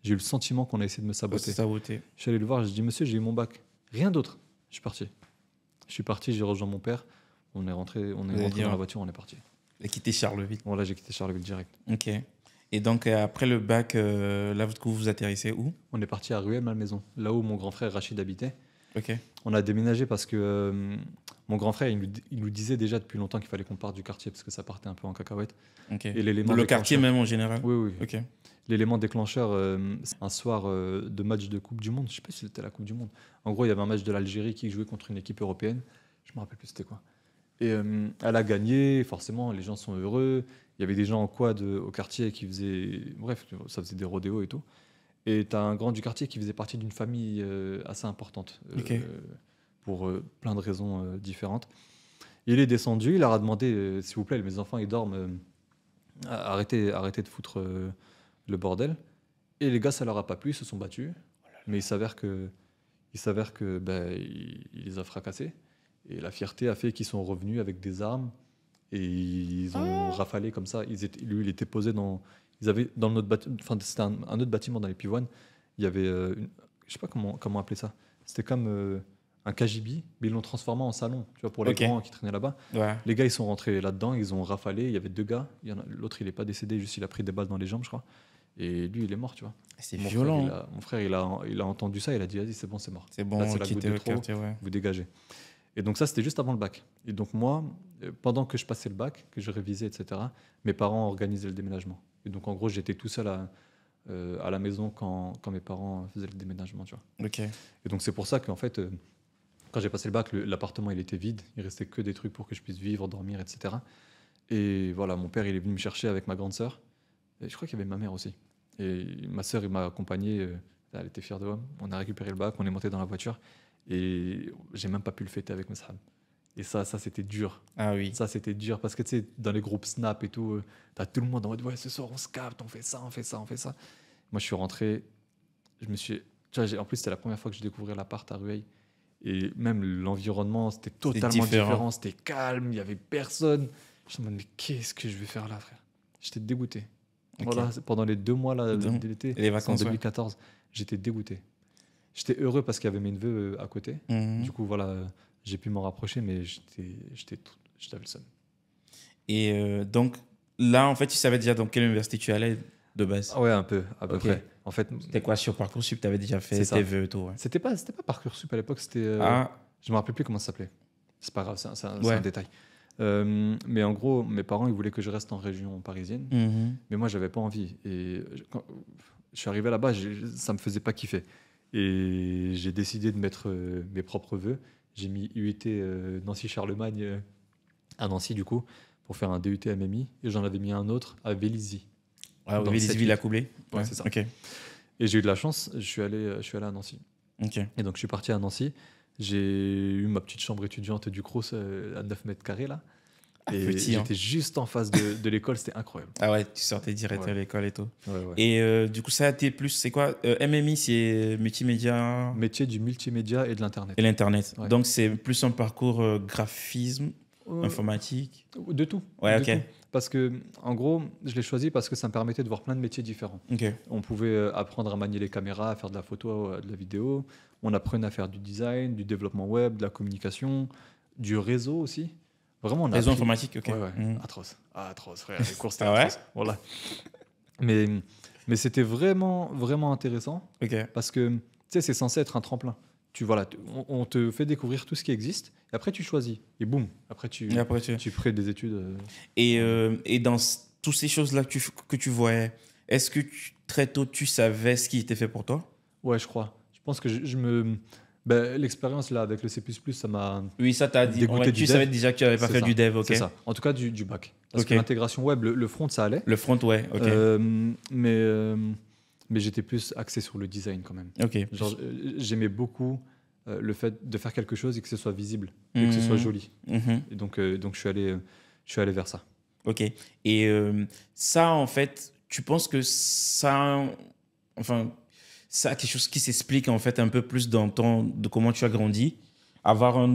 eu le sentiment qu'on a essayé de me saboter. Je suis allé le voir, j'ai dit, monsieur, j'ai eu mon bac. Rien d'autre. Je suis parti, j'ai rejoint mon père. On est rentré dans la voiture, on est parti. Et quitté Charleville. Voilà, j'ai quitté Charleville direct. Ok. Et donc, après le bac, là, vous atterrissez où? On est parti à Rueil-Malmaison, là où mon grand frère Rachid habitait. Ok. On a déménagé parce que mon grand frère, il nous disait déjà depuis longtemps qu'il fallait qu'on parte du quartier parce que ça partait un peu en cacahuète. Ok. Et l'élément le quartier même en général? Oui. Ok. L'élément déclencheur, un soir de match de Coupe du Monde, je ne sais pas si c'était la Coupe du Monde. En gros, il y avait un match de l'Algérie qui jouait contre une équipe européenne. Je ne me rappelle plus c'était quoi. Et elle a gagné, forcément, les gens sont heureux. Il y avait des gens en quad au quartier qui faisaient... Bref, ça faisait des rodéos et tout. Et tu as un grand du quartier qui faisait partie d'une famille assez importante, pour plein de raisons différentes. Il est descendu, il leur a demandé, s'il vous plaît, mes enfants, ils dorment, arrêtez de foutre le bordel. Et les gars, ça leur a pas plu, ils se sont battus. Mais il s'avère que il les a fracassés. Et la fierté a fait qu'ils sont revenus avec des armes et ils ont rafalé comme ça. Lui, il était posé dans... Ils avaient dans notre bâtiment, enfin c'était un autre bâtiment dans les pivoines. Il y avait, je sais pas comment appeler ça. C'était comme un KGB, mais ils l'ont transformé en salon, tu vois, pour les grands qui traînaient là-bas. Ouais. Les gars, ils sont rentrés là-dedans, ils ont rafalé. Il y avait 2 gars. L'autre, il est pas décédé, juste il a pris des balles dans les jambes, je crois. Et lui, il est mort, tu vois. C'est violent. Mon frère, il a entendu ça, il a dit, vas-y, c'est bon, c'est mort. C'est bon, là, c'est la goutte de trop, quartier, ouais. vous dégagez. Et donc ça, c'était juste avant le bac. Et donc moi, pendant que je passais le bac, que je révisais, etc., mes parents organisaient le déménagement. Et donc en gros, j'étais tout seul à la maison quand mes parents faisaient le déménagement, tu vois. Ok. Et donc c'est pour ça qu'en fait, Quand j'ai passé le bac, l'appartement, il était vide. Il restait que des trucs pour que je puisse vivre, dormir, etc. Et voilà, mon père, il est venu me chercher avec ma grande sœur. Et je crois qu'il y avait ma mère aussi. Et ma sœur, il m'a accompagné. Elle était fière de moi. On a récupéré le bac, on est monté dans la voiture. Et j'ai même pas pu le fêter avec mes sahabs. Et ça c'était dur. Ah oui. Ça, c'était dur parce que tu sais, dans les groupes Snap et tout, t'as tout le monde en mode ouais, ce soir on se capte, on fait ça, on fait ça, on fait ça. Moi, je suis rentré, je me suis. Tu vois, en plus, c'était la première fois que je découvrais l'appart à Rueil. Et même l'environnement, c'était totalement différent. C'était calme, il n'y avait personne. Je me disais, mais qu'est-ce que je vais faire là, frère? J'étais dégoûté. Ok. Voilà, pendant les 2 mois là, de l'été, les vacances, en 2014, j'étais dégoûté. J'étais heureux parce qu'il y avait mes neveux à côté. Du coup, voilà, j'ai pu m'en rapprocher, mais j'avais le seum. Et donc, là, en fait, tu savais déjà dans quelle université tu allais de base? Ah ouais, un peu, à peu près. En fait, c'était quoi sur Parcoursup? Tu avais déjà fait tes vœux et tout, ouais. C'était pas Parcoursup à l'époque, c'était. Je me rappelle plus comment ça s'appelait. C'est pas grave, c'est un détail. Mais en gros, mes parents, ils voulaient que je reste en région parisienne, mais moi, j'avais pas envie. Et quand je suis arrivé là-bas, ça me faisait pas kiffer. Et j'ai décidé de mettre mes propres vœux. J'ai mis UIT Nancy-Charlemagne à Nancy, du coup, pour faire un DUT MMI. Et j'en avais mis un autre à Vélizy. Ah, Vélizy-Villacoublay. Ouais, c'est ça. Okay. Et j'ai eu de la chance, je suis allé à Nancy. Okay. Et donc, je suis parti à Nancy. J'ai eu ma petite chambre étudiante du Crous à 9 mètres carrés, là. Et petit, j'étais juste en face de l'école, c'était incroyable. Ah ouais, tu sortais direct à l'école et tout. Ouais. Et du coup, ça a été plus, c'est quoi MMI, c'est multimédia. Métier du multimédia et de l'Internet. Et l'Internet. Ouais. Donc, c'est plus un parcours graphisme, informatique. De tout. Ouais, de tout. Parce que, en gros, je l'ai choisi parce que ça me permettait de voir plein de métiers différents. Okay. On pouvait apprendre à manier les caméras, à faire de la photo, de la vidéo. On apprenait à faire du design, du développement web, de la communication, du réseau aussi. Vraiment, on a réseau informatique, ok. Ouais. Atroce, frère. Les cours, c'était atroce. Voilà. Mais c'était vraiment, vraiment intéressant. Okay. Parce que, tu sais, c'est censé être un tremplin. On te fait découvrir tout ce qui existe. Et après, tu choisis. Et boum, après, tu ferais des études. Et dans toutes ces choses-là que tu voyais, est-ce que très tôt, tu savais ce qui était fait pour toi? Ouais, je crois. Je pense que l'expérience là avec le C++, ça m'a. Oui, ça t'a dit. Ouais, tu savais déjà que tu n'avais pas fait du dev, ok. C'est ça. En tout cas, du bac. Parce que l'intégration web, le front, ça allait. Le front, ouais, ok. Mais j'étais plus axé sur le design quand même. Ok. Genre, j'aimais beaucoup le fait de faire quelque chose et que ce soit visible et que ce soit joli. Et donc je suis allé vers ça. Ok. Et ça, en fait, tu penses que ça, ça quelque chose qui s'explique en fait un peu plus de comment tu as grandi, avoir en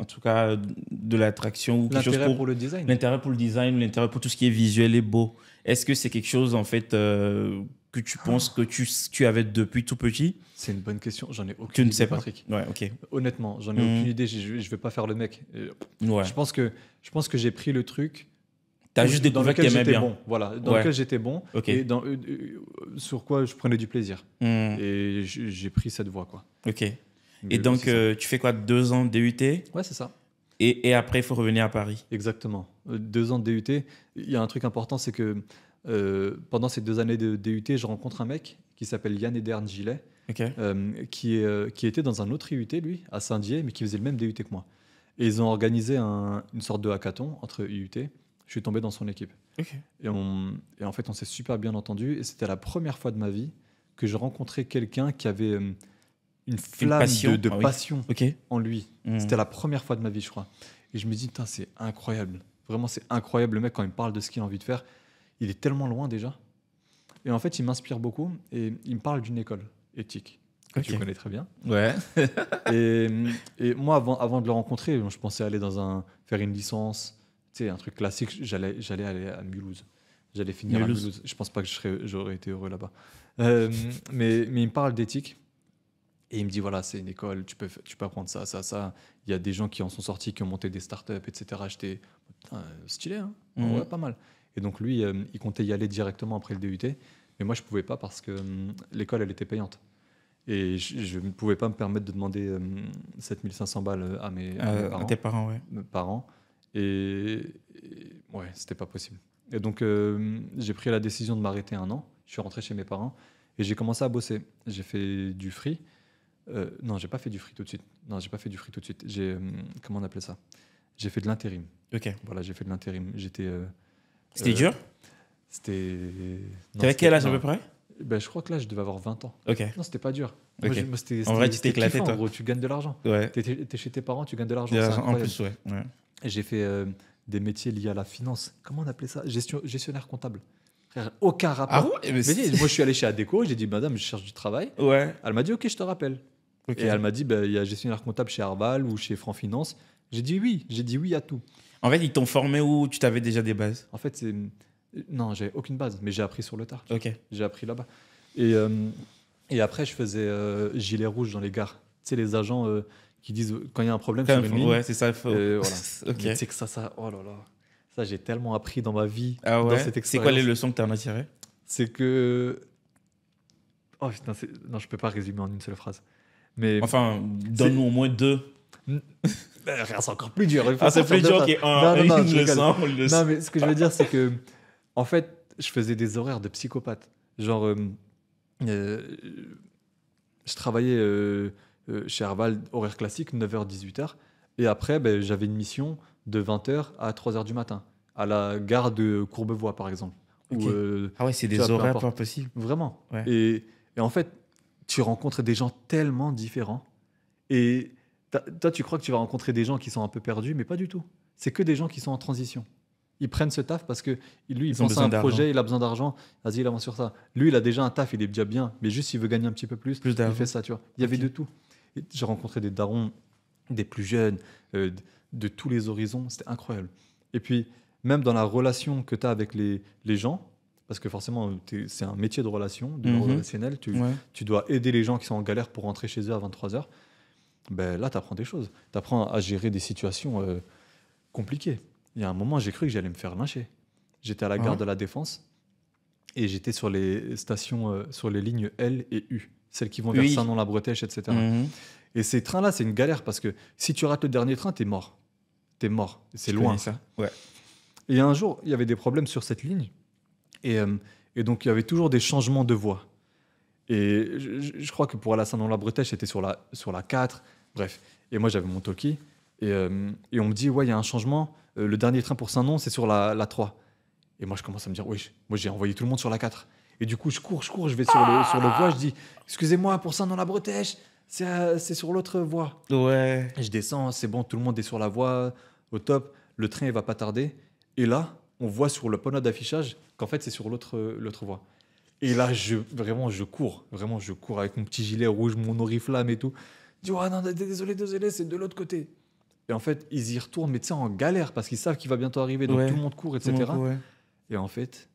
tout cas de l'attraction ou quelque chose pour le design. L'intérêt pour le design, l'intérêt pour tout ce qui est visuel et beau. Est-ce que c'est quelque chose en fait que tu penses que tu avais depuis tout petit? C'est une bonne question. J'en ai aucune idée. Tu ne sais pas, Patrick. Ouais, ok. Honnêtement, j'en ai aucune idée. Je vais pas faire le mec. Ouais. Je pense que j'ai pris le truc. T'as juste découvert que t'aimais bien. Bon. Voilà, dans lequel j'étais bon. Okay. Et sur quoi je prenais du plaisir. Et j'ai pris cette voie, quoi. Ok. Et donc, tu fais quoi, 2 ans de DUT? Ouais, c'est ça. Et après, il faut revenir à Paris. Exactement. 2 ans de DUT. Il y a un truc important, c'est que pendant ces 2 années de DUT, je rencontre un mec qui s'appelle Yann Edern Gillet, qui était dans un autre IUT, lui, à Saint-Dié, mais qui faisait le même DUT que moi. Et ils ont organisé une sorte de hackathon entre IUT. Je suis tombé dans son équipe. Okay. Et en fait, on s'est super bien entendu. Et c'était la première fois de ma vie que je rencontrais quelqu'un qui avait une flamme de passion en lui. C'était la première fois de ma vie, je crois. Et je me dis, putain, c'est incroyable. Vraiment, c'est incroyable. Le mec, quand il me parle de ce qu'il a envie de faire, il est tellement loin déjà. Et en fait, il m'inspire beaucoup. Et il me parle d'une école éthique que tu connais très bien. Ouais. et moi, avant de le rencontrer, je pensais aller faire une licence. Tu sais, un truc classique, j'allais aller à Mulhouse. J'allais finir à Mulhouse. Je pense pas que j'aurais été heureux là-bas. Mais il me parle d'éthique. Et il me dit, voilà, c'est une école, tu peux apprendre ça, ça, ça. Il y a des gens qui en sont sortis, qui ont monté des startups, etc. J'étais stylé, hein. Ouais, pas mal. Et donc lui, il comptait y aller directement après le DUT. Mais moi, je pouvais pas parce que l'école, elle était payante. Et je ne pouvais pas me permettre de demander 7500 balles à mes parents. À tes parents, ouais. Mes parents. Et ouais, c'était pas possible. Et donc, j'ai pris la décision de m'arrêter 1 an. Je suis rentré chez mes parents et j'ai commencé à bosser. J'ai fait du free. Non, j'ai pas fait du free tout de suite. Non, j'ai pas fait du free tout de suite. J'ai, comment on appelait ça? J'ai fait de l'intérim. Ok. Voilà, j'ai fait de l'intérim. C'était dur? C'était. Tu avais quel âge à peu près? Ben, je crois que là, je devais avoir 20 ans. Ok. Non, c'était pas dur. Ok. Moi, En vrai, tu t'es éclaté, kiffant, toi. en gros, tu gagnes de l'argent. Ouais. T'es chez tes parents, tu gagnes de l'argent. En C'est incroyable. plus, ouais. Et j'ai fait des métiers liés à la finance. Comment on appelait ça? Gestionnaire comptable. Frère, aucun rapport. Ah ouais? Mais moi, je suis allé chez Adecco, j'ai dit, madame, je cherche du travail. Ouais. Elle m'a dit, ok, je te rappelle. Ok. Et elle m'a dit, bah, il y a gestionnaire comptable chez Arval ou chez Franc Finance. J'ai dit oui à tout. En fait, ils t'ont formé ou tu t'avais déjà des bases? En fait, non, j'avais aucune base, mais j'ai appris sur le tard. Ok. J'ai appris là-bas. Et après, je faisais gilet rouge dans les gares. Tu sais, les agents qui disent quand il y a un problème sur une ligne. Ouais, c'est ça. Voilà. Ok. Tu sais que ça, oh là là. Ça, j'ai tellement appris dans ma vie. Ah dans ouais? cette C'est quoi les expérience. leçons que tu en as tirées? C'est que. Oh putain, non, je peux pas résumer en une seule phrase. Mais. Enfin, donne-nous au moins 2. C'est encore plus dur. Ah, c'est plus dur qu'un Non, une leçon. Non, mais ce que je veux dire, c'est que, en fait, je faisais des horaires de psychopathe. Genre, je travaillais chez Arval, horaire classique, 9h-18h. Et après, ben, j'avais une mission de 20h à 3h du matin, à la gare de Courbevoie, par exemple. Ok. Où, Ah ouais, c'est tu des vois, peu horaires importe. pas possibles. Vraiment. Ouais. Et en fait, tu rencontres des gens tellement différents. Et toi, tu crois que tu vas rencontrer des gens qui sont un peu perdus, mais pas du tout. C'est que des gens qui sont en transition. Ils prennent ce taf parce que lui, il Ils ont pense à besoin un d'argent. projet, il a besoin d'argent. Vas-y, il avance sur ça. Lui, il a déjà un taf, il est déjà bien. Mais juste, il veut gagner un petit peu plus. Plus Il d'argent. fait ça, tu vois. Il y avait Ok. de tout. Et j'ai rencontré des darons, des plus jeunes, de tous les horizons. C'était incroyable. Et puis, même dans la relation que tu as avec les gens, parce que forcément, c'est un métier de relation, de Mhm. relationnel. Ouais. Tu dois aider les gens qui sont en galère pour rentrer chez eux à 23h. Ben, là, tu apprends des choses. Tu apprends à gérer des situations compliquées. Il y a un moment, j'ai cru que j'allais me faire lyncher. J'étais à la gare Ouais. de la Défense et j'étais sur les stations, sur les lignes L et U, celles qui vont vers Oui. Saint-Nom-la-Bretèche, etc. Mhm. Et ces trains-là, c'est une galère parce que si tu rates le dernier train, t'es mort. T'es mort. C'est Je loin. connais ça. Ouais. Et un jour, il y avait des problèmes sur cette ligne. Et donc, il y avait toujours des changements de voie. Et je crois que pour aller à Saint-Nom-la-Bretèche, c'était sur la 4. Bref. Et moi, j'avais mon talkie. Et on me dit, ouais, il y a un changement. Le dernier train pour Saint-Nom, c'est sur la 3. Et moi, je commence à me dire, oui, moi, j'ai envoyé tout le monde sur la 4. Et du coup, je cours, je vais sur le voie. Je dis, excusez-moi, pour Saint-Nom-la-Bretèche, c'est sur l'autre voie. Ouais. Et je descends, c'est bon, tout le monde est sur la voie, au top. Le train, il va pas tarder. Et là, on voit sur le panneau d'affichage qu'en fait, c'est sur l'autre voie. Et là, je cours. Vraiment, je cours avec mon petit gilet rouge, mon oriflamme et tout. Je dis, ouais, non, désolé, c'est de l'autre côté. Et en fait, ils y retournent, mais tu sais, en galère, parce qu'ils savent qu'il va bientôt arriver. Donc, Ouais. tout le monde court, etc. Ouais. Et en fait,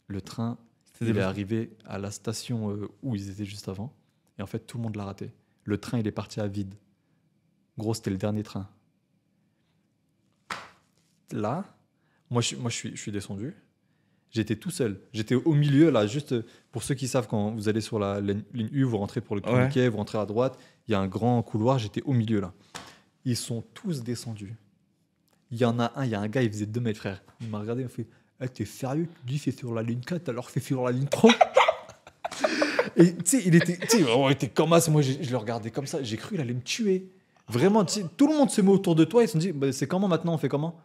le train, C'était il est l'autre. arrivé à la station où ils étaient juste avant. Et en fait, tout le monde l'a raté. Le train, il est parti à vide. Gros, c'était le dernier train. Là, moi, je suis descendu. J'étais tout seul. J'étais au milieu, là, juste pour ceux qui savent, quand vous allez sur la ligne U, vous rentrez pour le tourniquet, vous rentrez à droite, il y a un grand couloir, j'étais au milieu, là. Ils sont tous descendus. Il y en a un, il y a un gars, il faisait 2 mètres, frère. Il m'a regardé, il m'a fait, hey, t'es sérieux? Tu dis c'est sur la ligne 4, alors c'est sur la ligne 3. Et tu sais, il était comme ça. Moi, je le regardais comme ça. J'ai cru qu'il allait me tuer. Vraiment, tu sais, tout le monde se met autour de toi. Ils se sont dit, bah, c'est comment maintenant? On fait comment?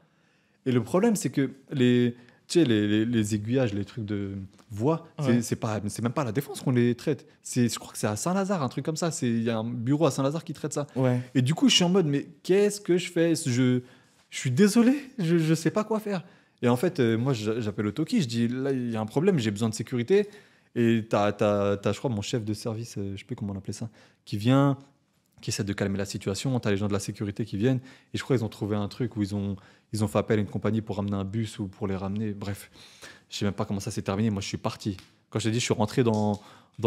Et le problème, c'est que tu sais, les aiguillages, les trucs de voie, Ouais. c'est même pas à la Défense qu'on les traite. Je crois que c'est à Saint-Lazare, un truc comme ça. Il y a un bureau à Saint-Lazare qui traite ça. Ouais. Et du coup, je suis en mode, mais qu'est-ce que je fais? Je suis désolé, je sais pas quoi faire. Et en fait, moi, j'appelle le Toki, je dis, là, il y a un problème, j'ai besoin de sécurité. Et t'as, je crois, mon chef de service, je sais plus comment on appelait ça, qui vient, qui essaie de calmer la situation. T'as les gens de la sécurité qui viennent. Et je crois qu'ils ont trouvé un truc où ils ont fait appel à une compagnie pour ramener un bus ou pour les ramener. Bref, je sais même pas comment ça s'est terminé. Moi, je suis parti. Quand je te dis, je suis rentré dans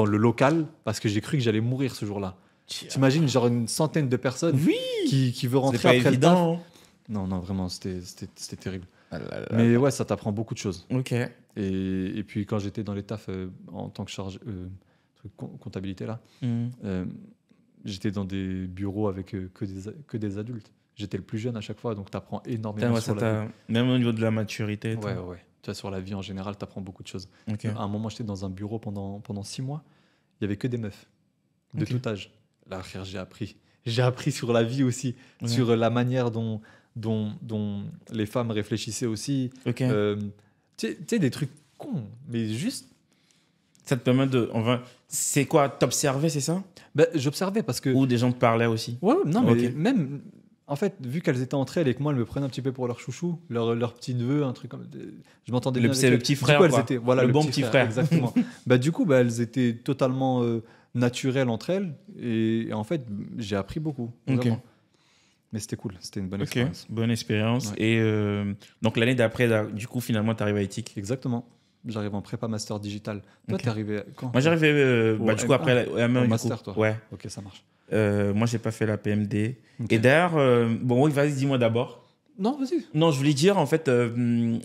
le local parce que j'ai cru que j'allais mourir ce jour-là. T'imagines, genre une centaine de personnes Oui. qui veut C'est rentrer pas après le taf. évident. Non, vraiment, c'était terrible. Ah là là. Mais ouais, ça t'apprend beaucoup de choses. Ok. Et puis quand j'étais dans les tafs en tant que chargé comptabilité là, j'étais dans des bureaux avec que des adultes. J'étais le plus jeune à chaque fois, donc tu apprends énormément sur la vie. Même au niveau de la maturité. et tout. Ouais. Tu vois, sur la vie en général, tu apprends beaucoup de choses. Ok. À un moment, j'étais dans un bureau pendant 6 mois. Il y avait que des meufs de Ok. tout âge. Là, frère, j'ai appris. J'ai appris sur la vie aussi, sur la manière dont les femmes réfléchissaient aussi. Ok. Tu sais, des trucs cons, mais juste. Ça te permet de. C'est quoi? T'observais, c'est ça? Ben, j'observais parce que. Ou des gens te parlaient aussi? Ouais, non, mais même. En fait, vu qu'elles étaient entre elles et que moi, elles me prenaient un petit peu pour leur chouchou, leur petit neveu, un truc comme. Je m'entendais bien. C'est le petit frère. Du coup, elles étaient, voilà, le bon petit frère. Exactement. Bah, du coup, elles étaient totalement naturelles entre elles. Et en fait, j'ai appris beaucoup. Vraiment. Mais c'était cool. C'était une bonne expérience. Bonne expérience. Ouais. Et donc, l'année d'après, du coup, finalement, tu arrives à Ethique. Exactement. J'arrive en prépa master digital. Toi, t'es arrivé quand? Moi, j'arrivais du coup après la M1. Au master, toi. Ouais. Ok, ça marche. Moi, j'ai pas fait la PMD. Et d'ailleurs, bon, oui, vas-y, dis-moi d'abord. Non, vas-y. Non, je voulais dire, en fait,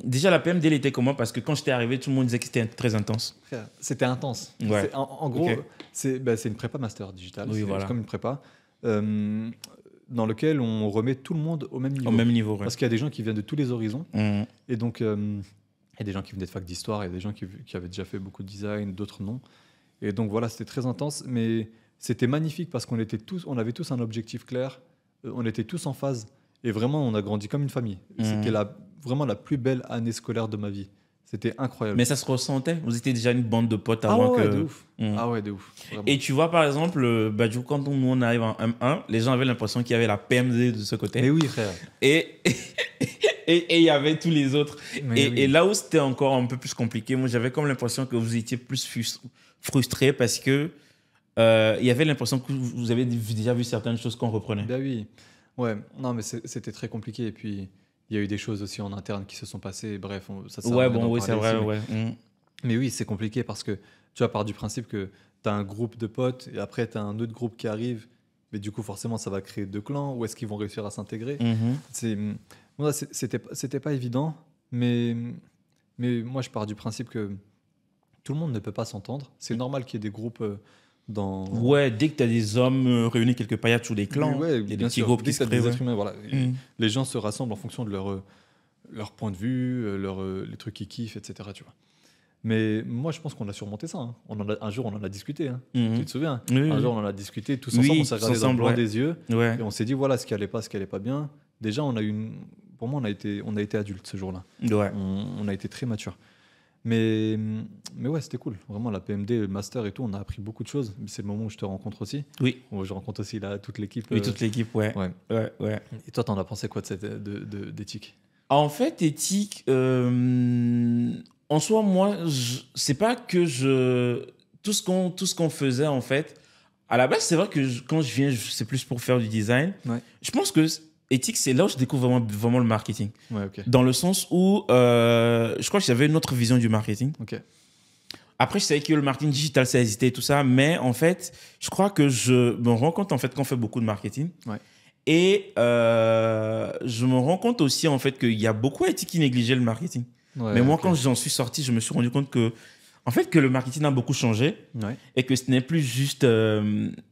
déjà, la PMD, elle était comment? Parce que quand j'étais arrivé, tout le monde disait que c'était très intense. C'était intense. Ouais. En gros, c'est une prépa master digital. Oui, voilà. C'est comme une prépa dans lequel on remet tout le monde au même niveau. Au même niveau, ouais. Parce qu'il y a des gens qui viennent de tous les horizons. Et donc, il y a des gens qui venaient de fac d'histoire, il y a des gens qui avaient déjà fait beaucoup de design, d'autres non. Et donc, voilà, c'était très intense. Mais c'était magnifique parce qu'on avait tous un objectif clair. On était tous en phase. Et vraiment, on a grandi comme une famille. C'était vraiment la plus belle année scolaire de ma vie. C'était incroyable. Mais ça se ressentait. Vous étiez déjà une bande de potes avant que... de ouf. Ah ouais, de ouf. Vraiment. Et tu vois, par exemple, du coup, quand nous, on arrive en M1, les gens avaient l'impression qu'il y avait la PMD de ce côté. Mais oui, frère. Et il y avait tous les autres. Et là où c'était encore un peu plus compliqué, moi, j'avais comme l'impression que vous étiez plus frustrés parce que il y avait l'impression que vous avez déjà vu certaines choses qu'on reprenait. Ben oui. Ouais, non, mais c'était très compliqué. Et puis, il y a eu des choses aussi en interne qui se sont passées. Bref, ça sert à rien d'en c'est parler vrai, ici, mais oui, c'est compliqué parce que tu vois, part du principe que tu as un groupe de potes et après, tu as un autre groupe qui arrive. Mais du coup, forcément, ça va créer deux clans. Où est-ce qu'ils vont réussir à s'intégrer? C'était pas évident. Mais moi, je pars du principe que tout le monde ne peut pas s'entendre. C'est normal qu'il y ait des groupes... Ouais, dès que tu as des hommes réunis quelque part, il y a toujours des clans. Ouais, il y a des petits groupes qui se créent. Des êtres humains, voilà. Les gens se rassemblent en fonction de leur point de vue, les trucs qu'ils kiffent, etc. Tu vois. Mais moi, je pense qu'on a surmonté ça. Hein. Un jour, on en a discuté. Hein. Tu te souviens? Un jour, on en a discuté tous ensemble. On s'est regardé dans le blanc des yeux. Et on s'est dit, voilà, ce qui allait pas bien. Déjà, pour moi, on a été adultes ce jour-là. Ouais. On a été très matures. Mais ouais, c'était cool. Vraiment, la PMD, le master et tout, on a appris beaucoup de choses. C'est le moment où je te rencontre aussi. Oui. Où je rencontre aussi toute l'équipe. Oui, toute l'équipe, ouais. Et toi, t'en as pensé quoi d'éthique? En fait, éthique, en soi, moi, c'est pas que tout ce qu'on faisait, en fait, à la base, c'est vrai que quand je viens, c'est plus pour faire du design. Ouais. Je pense que éthique, c'est là où je découvre vraiment le marketing. Ouais, okay. Dans le sens où je crois que j'avais une autre vision du marketing. Okay. Après, je savais que le marketing digital, ça existait et tout ça. Mais en fait, je crois que je me rends compte en fait, qu'on fait beaucoup de marketing. Ouais. Et je me rends compte aussi en fait, qu'il y a beaucoup d'éthiques qui négligeaient le marketing. Ouais, mais moi, quand j'en suis sorti, je me suis rendu compte que le marketing a beaucoup changé et que ce n'est plus juste...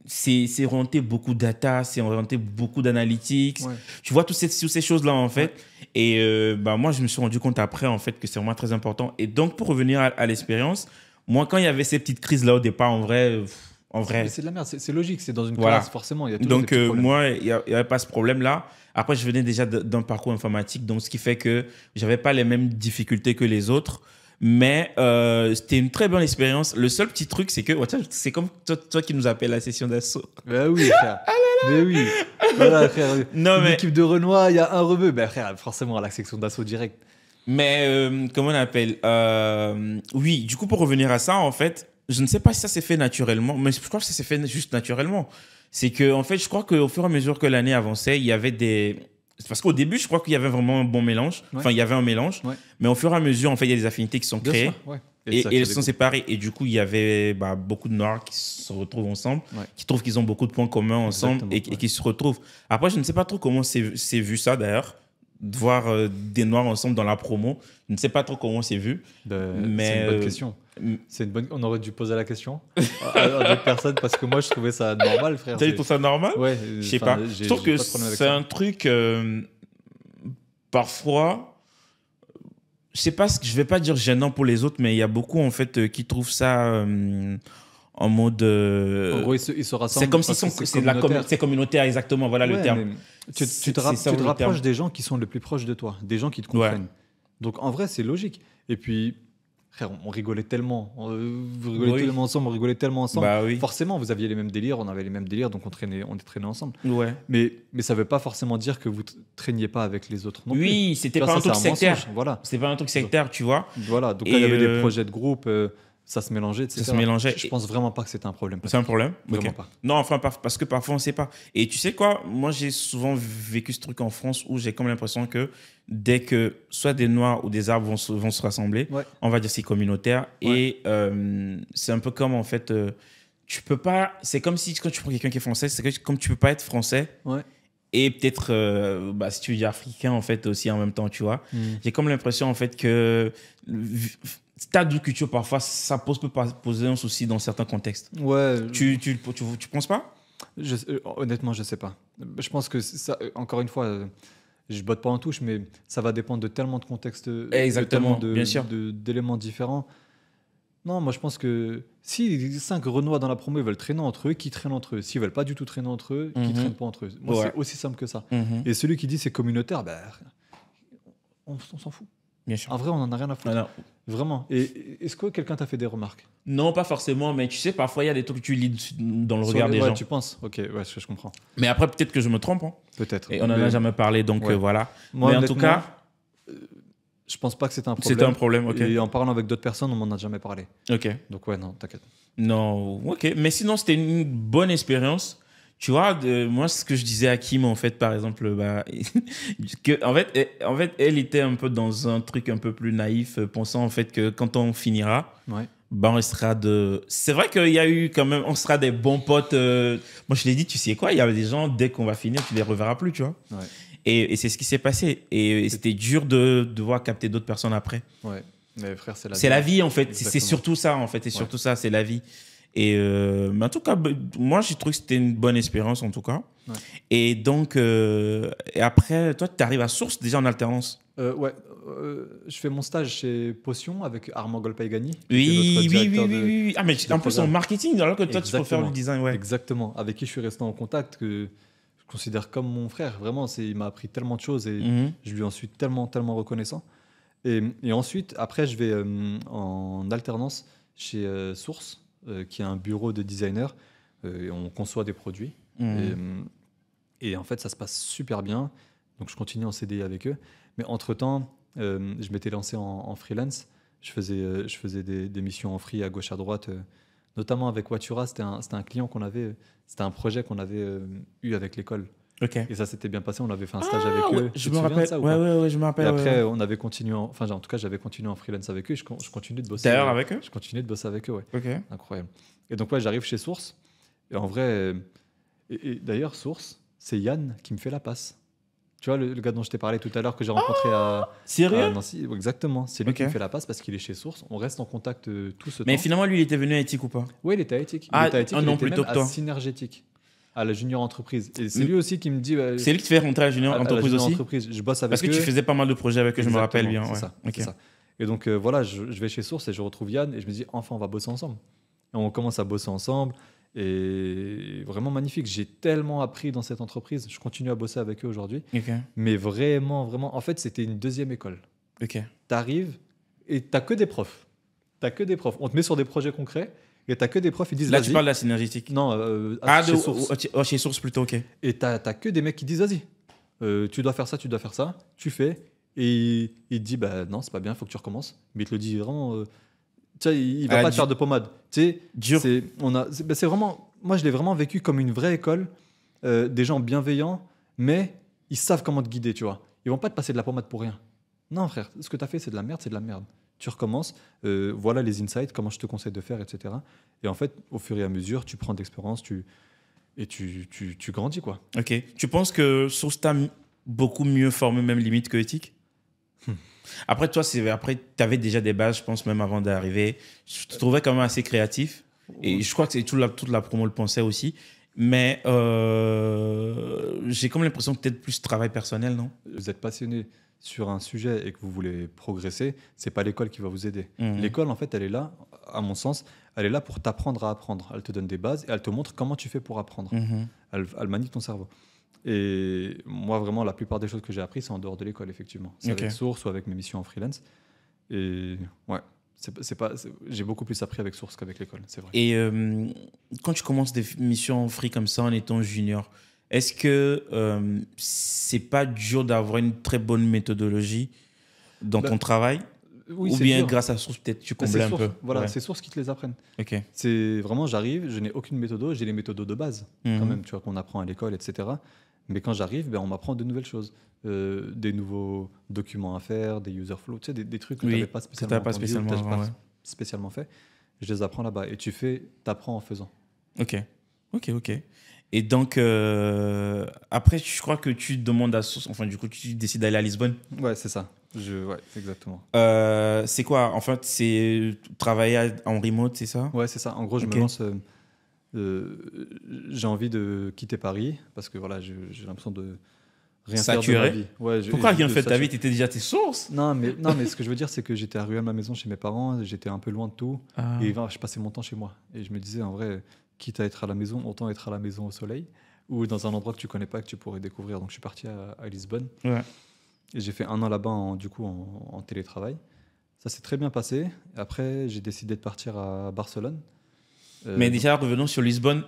c'est orienté beaucoup data, c'est orienté beaucoup d'analytics. Ouais. Tu vois, toutes ces choses-là, en fait. Ouais. Et moi, je me suis rendu compte après, en fait, que c'est vraiment très important. Et donc, pour revenir à l'expérience, moi, quand il y avait ces petites crises-là au départ, en vrai... C'est de la merde, c'est logique, c'est dans une classe, forcément. Il y a donc, moi, il n'y avait pas ce problème-là. Après, je venais déjà d'un parcours informatique, donc ce qui fait que je n'avais pas les mêmes difficultés que les autres. Mais c'était une très bonne expérience. Le seul petit truc, c'est que c'est comme toi qui nous appelles la session d'assaut. Ben oui, frère. Mais oui. Voilà, frère. Non, l'équipe de Renoir, il y a un rebeu. Ben frère, forcément, à la section d'assaut direct. Mais comment on appelle oui, du coup, pour revenir à ça, en fait, je ne sais pas si ça s'est fait naturellement, mais je crois que ça s'est fait juste naturellement. C'est que, en fait, je crois qu'au fur et à mesure que l'année avançait, il y avait des... Parce qu'au début, je crois qu'il y avait vraiment un bon mélange. Ouais. Enfin, il y avait un mélange. Ouais. Mais au fur et à mesure, en fait, il y a des affinités qui sont créées. Ouais. Et elles sont séparées. Et du coup, il y a beaucoup de Noirs qui se retrouvent ensemble, qui trouvent qu'ils ont beaucoup de points communs ensemble et qui se retrouvent. Après, je ne sais pas trop comment c'est vu ça, d'ailleurs, de voir des Noirs ensemble dans la promo. Je ne sais pas trop comment c'est vu. Mais c'est une bonne question. On aurait dû poser la question à d'autres personnes parce que moi, je trouvais ça normal, frère. Tu trouves ça normal? Ouais. Je sais pas. Je trouve que c'est un truc... parfois, je sais pas, je vais pas dire gênant pour les autres, mais il y a beaucoup en fait qui trouvent ça en mode. En gros, ils se rassemblent. C'est comme si c'est communautaire, exactement. Voilà le terme. Tu te rapproches des gens qui sont le plus proches de toi, des gens qui te comprennent. Ouais. Donc en vrai, c'est logique. Et puis, frère, on rigolait tellement. Vous rigolez tellement ensemble, on rigolait tellement ensemble. Bah, oui. Forcément, vous aviez les mêmes délires, on avait les mêmes délires, donc on traînait ensemble. Ouais. Mais ça ne veut pas forcément dire que vous traîniez pas avec les autres non plus. Oui, c'était pas un truc sectaire. Voilà. C'était pas un truc sectaire, tu vois. Voilà, donc quand il y avait des projets de groupe, ça se mélangeait, etc. Ça se mélangeait. Je pense vraiment pas que c'était un problème. C'est un problème? Vraiment pas. Non, enfin, parce que parfois on ne sait pas. Et tu sais quoi? Moi, j'ai souvent vécu ce truc en France où j'ai comme l'impression que dès que soit des Noirs ou des Arabes vont se rassembler, on va dire c'est communautaire. Ouais. Et c'est un peu comme en fait, tu peux pas. C'est comme si quand tu prends quelqu'un qui est français, c'est comme tu peux pas être français. Ouais. Et peut-être, si tu veux dire africain en fait aussi en même temps, tu vois. J'ai comme l'impression en fait que ta double culture, parfois, ça peut poser un souci dans certains contextes. Ouais. Tu penses pas? Honnêtement, je sais pas. Je pense que ça, encore une fois, je botte pas en touche, mais ça va dépendre de tellement de contextes, exactement, bien sûr, d'éléments différents. Non, moi je pense que si les 5 Renois dans la promo ils veulent traîner entre eux, qui traînent entre eux. S'ils veulent pas du tout traîner entre eux, qui traînent pas entre eux. Moi, c'est aussi simple que ça. Et celui qui dit c'est communautaire, on s'en fout. Bien sûr. En vrai, on en a rien à foutre. Alors, vraiment. Et est-ce que quelqu'un t'a fait des remarques? Non, pas forcément, mais tu sais, parfois il y a des trucs que tu lis dans le regard des gens. Tu penses? Ok, ouais, je comprends. Mais après, peut-être que je me trompe. Hein. Peut-être. Et on en a jamais parlé, donc voilà. Moi, mais en tout cas, je pense pas que c'était un problème. C'était un problème, ok. Et en parlant avec d'autres personnes, on m'en a jamais parlé. Ok. Donc ouais, non, t'inquiète. Non, ok. Mais sinon, c'était une bonne expérience. Tu vois, moi, ce que je disais à Kim, en fait, par exemple, en fait, elle était un peu dans un truc un peu plus naïf, pensant en fait que quand on finira, on restera de. C'est vrai qu'il y a eu quand même, on sera des bons potes. Moi, je l'ai dit, tu sais quoi, il y a des gens, dès qu'on va finir, tu les reverras plus, tu vois. Ouais. Et c'est ce qui s'est passé. Et c'était dur de devoir capter d'autres personnes après. Ouais. Mais frère, c'est la vie. C'est la vie, en fait. C'est surtout ça, en fait. C'est surtout ça, c'est la vie. Et mais en tout cas, moi, j'ai trouvé que c'était une bonne expérience, en tout cas. Ouais. Et donc, et après, toi, tu arrives à Source déjà en alternance. Ouais. Je fais mon stage chez Potion avec Armand Golpaigani. Oui. Ah, mais en plus, en marketing, alors que toi, tu peux faire le design. Ouais. Exactement. Avec qui je suis resté en contact, que je considère comme mon frère. Vraiment, il m'a appris tellement de choses et je lui en suis tellement, tellement reconnaissant. Et ensuite, après, je vais en alternance chez Source. Qui est un bureau de designer. On conçoit des produits. Et en fait, ça se passe super bien. Donc, je continue en CDI avec eux. Mais entre-temps, je m'étais lancé en freelance. Je faisais des missions en free à gauche, à droite. Notamment avec Watura, c'était un client qu'on avait... C'était un projet qu'on avait eu avec l'école. Okay. Et ça s'était bien passé. On avait fait un stage avec eux. Je me rappelle. Ouais, je me rappelle. Et après, on avait continué. En tout cas, j'avais continué en freelance avec eux. Je continue de bosser. D'ailleurs, avec eux. Je continue de bosser avec eux. Ouais. Okay. Incroyable. Et donc j'arrive chez Source. Et en vrai, et d'ailleurs, Source, c'est Yann qui me fait la passe. Tu vois, le gars dont je t'ai parlé tout à l'heure que j'ai rencontré à Nancy. Exactement. C'est lui qui me fait la passe parce qu'il est chez Source. On reste en contact tout ce temps. Mais finalement, lui, il était venu à Ethic ou pas? Oui, il était à Ethic. Il était non, plutôt que toi. À Synergétique. À la junior entreprise. Et c'est lui aussi qui me dit... c'est lui qui te fait rentrer à la junior entreprise aussi Je bosse avec Parce que tu faisais pas mal de projets avec eux, je me rappelle bien. C'est ça. Et donc voilà, je vais chez Source et je retrouve Yann et je me dis, enfin, on va bosser ensemble. Et on commence à bosser ensemble et vraiment magnifique. J'ai tellement appris dans cette entreprise. Je continue à bosser avec eux aujourd'hui. Mais vraiment, en fait, c'était une deuxième école. T'arrives et t'as que des profs. On te met sur des projets concrets. Et t'as que des profs, ils disent là, vas-y. Tu parles de la synergétique? Non, chez Source. Chez Source plutôt, ok. Et t'as que des mecs qui disent vas-y, tu dois faire ça, tu fais. Et il te dit non, c'est pas bien, il faut que tu recommences. Mais il te le dit vraiment. Tu sais, il va pas te faire de pommade. Tu sais, dur. C'est vraiment. Moi, je l'ai vraiment vécu comme une vraie école, des gens bienveillants, mais ils savent comment te guider, tu vois. Ils vont pas te passer de la pommade pour rien. Non, frère, ce que t'as fait, c'est de la merde. Tu recommences, voilà les insights, comment je te conseille de faire, etc. Et en fait, au fur et à mesure, tu prends d'expérience, tu grandis, quoi. Ok. Tu penses que Source t'a beaucoup mieux formé, même limite que Ethic? Après, toi, tu avais déjà des bases, je pense, même avant d'arriver. Je te trouvais quand même assez créatif. Et je crois que toute la promo le pensait aussi. Mais j'ai comme l'impression que peut-être plus travail personnel, non? Vous êtes passionné sur un sujet et que vous voulez progresser, c'est pas l'école qui va vous aider. L'école, en fait, elle est là, à mon sens, elle est là pour t'apprendre à apprendre. Elle te donne des bases et elle te montre comment tu fais pour apprendre. Elle manie ton cerveau. Et moi, vraiment, la plupart des choses que j'ai appris, c'est en dehors de l'école, effectivement. C'est avec Source ou avec mes missions en freelance. Et ouais, j'ai beaucoup plus appris avec Source qu'avec l'école, c'est vrai. Et quand tu commences des missions en free comme ça en étant junior, est-ce que c'est pas dur d'avoir une très bonne méthodologie dans ton travail? Oui, ou bien dur. Grâce à Source, peut-être tu comblais un peu. Voilà, c'est Source qui te les apprennent. C'est vraiment, j'arrive, je n'ai aucune méthode, j'ai les méthodes de base, quand même, tu vois, qu'on apprend à l'école, etc. Mais quand j'arrive, on m'apprend de nouvelles choses. Des nouveaux documents à faire, des user flows, tu sais, des trucs que tu n'avais pas spécialement fait. Je les apprends là-bas. Et tu apprends en faisant. Ok. Et donc, après, je crois que tu demandes à Source, enfin, du coup, tu décides d'aller à Lisbonne. Ouais, c'est ça. Ouais, exactement. C'est quoi? En fait, c'est travailler en remote, c'est ça? Ouais, c'est ça. En gros, je me lance. J'ai envie de quitter Paris parce que voilà, j'ai l'impression de rien faire de ma vie. Ouais, pourquoi rien fait de ta vie? Tu étais déjà tes sources? Non, mais ce que je veux dire, c'est que j'étais à Rueil-Malmaison chez mes parents, j'étais un peu loin de tout. Et je passais mon temps chez moi. Et je me disais, en vrai, quitte à être à la maison, autant être à la maison au soleil ou dans un endroit que tu connais pas, que tu pourrais découvrir. Donc je suis parti à Lisbonne. Ouais. Et j'ai fait 1 an là-bas en télétravail. Ça s'est très bien passé. Après, j'ai décidé de partir à Barcelone. Mais déjà, revenons sur Lisbonne.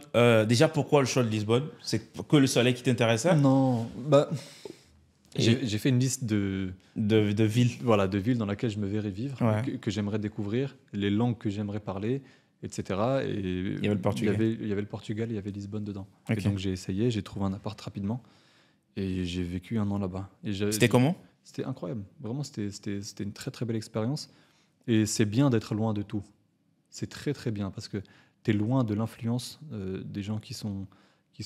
Déjà, pourquoi le choix de Lisbonne? C'est que le soleil qui t'intéressait? Non, j'ai fait une liste de villes. Voilà, de villes dans lesquelles je me verrais vivre, que j'aimerais découvrir, les langues que j'aimerais parler, etc. Et il y avait le Portugal. Il y avait le Portugal, il y avait Lisbonne dedans. Et donc j'ai essayé, j'ai trouvé un appart rapidement et j'ai vécu 1 an là-bas. C'était comment? C'était incroyable. Vraiment, c'était une très très belle expérience. Et c'est bien d'être loin de tout. C'est très très bien parce que tu es loin de l'influence des gens qui sont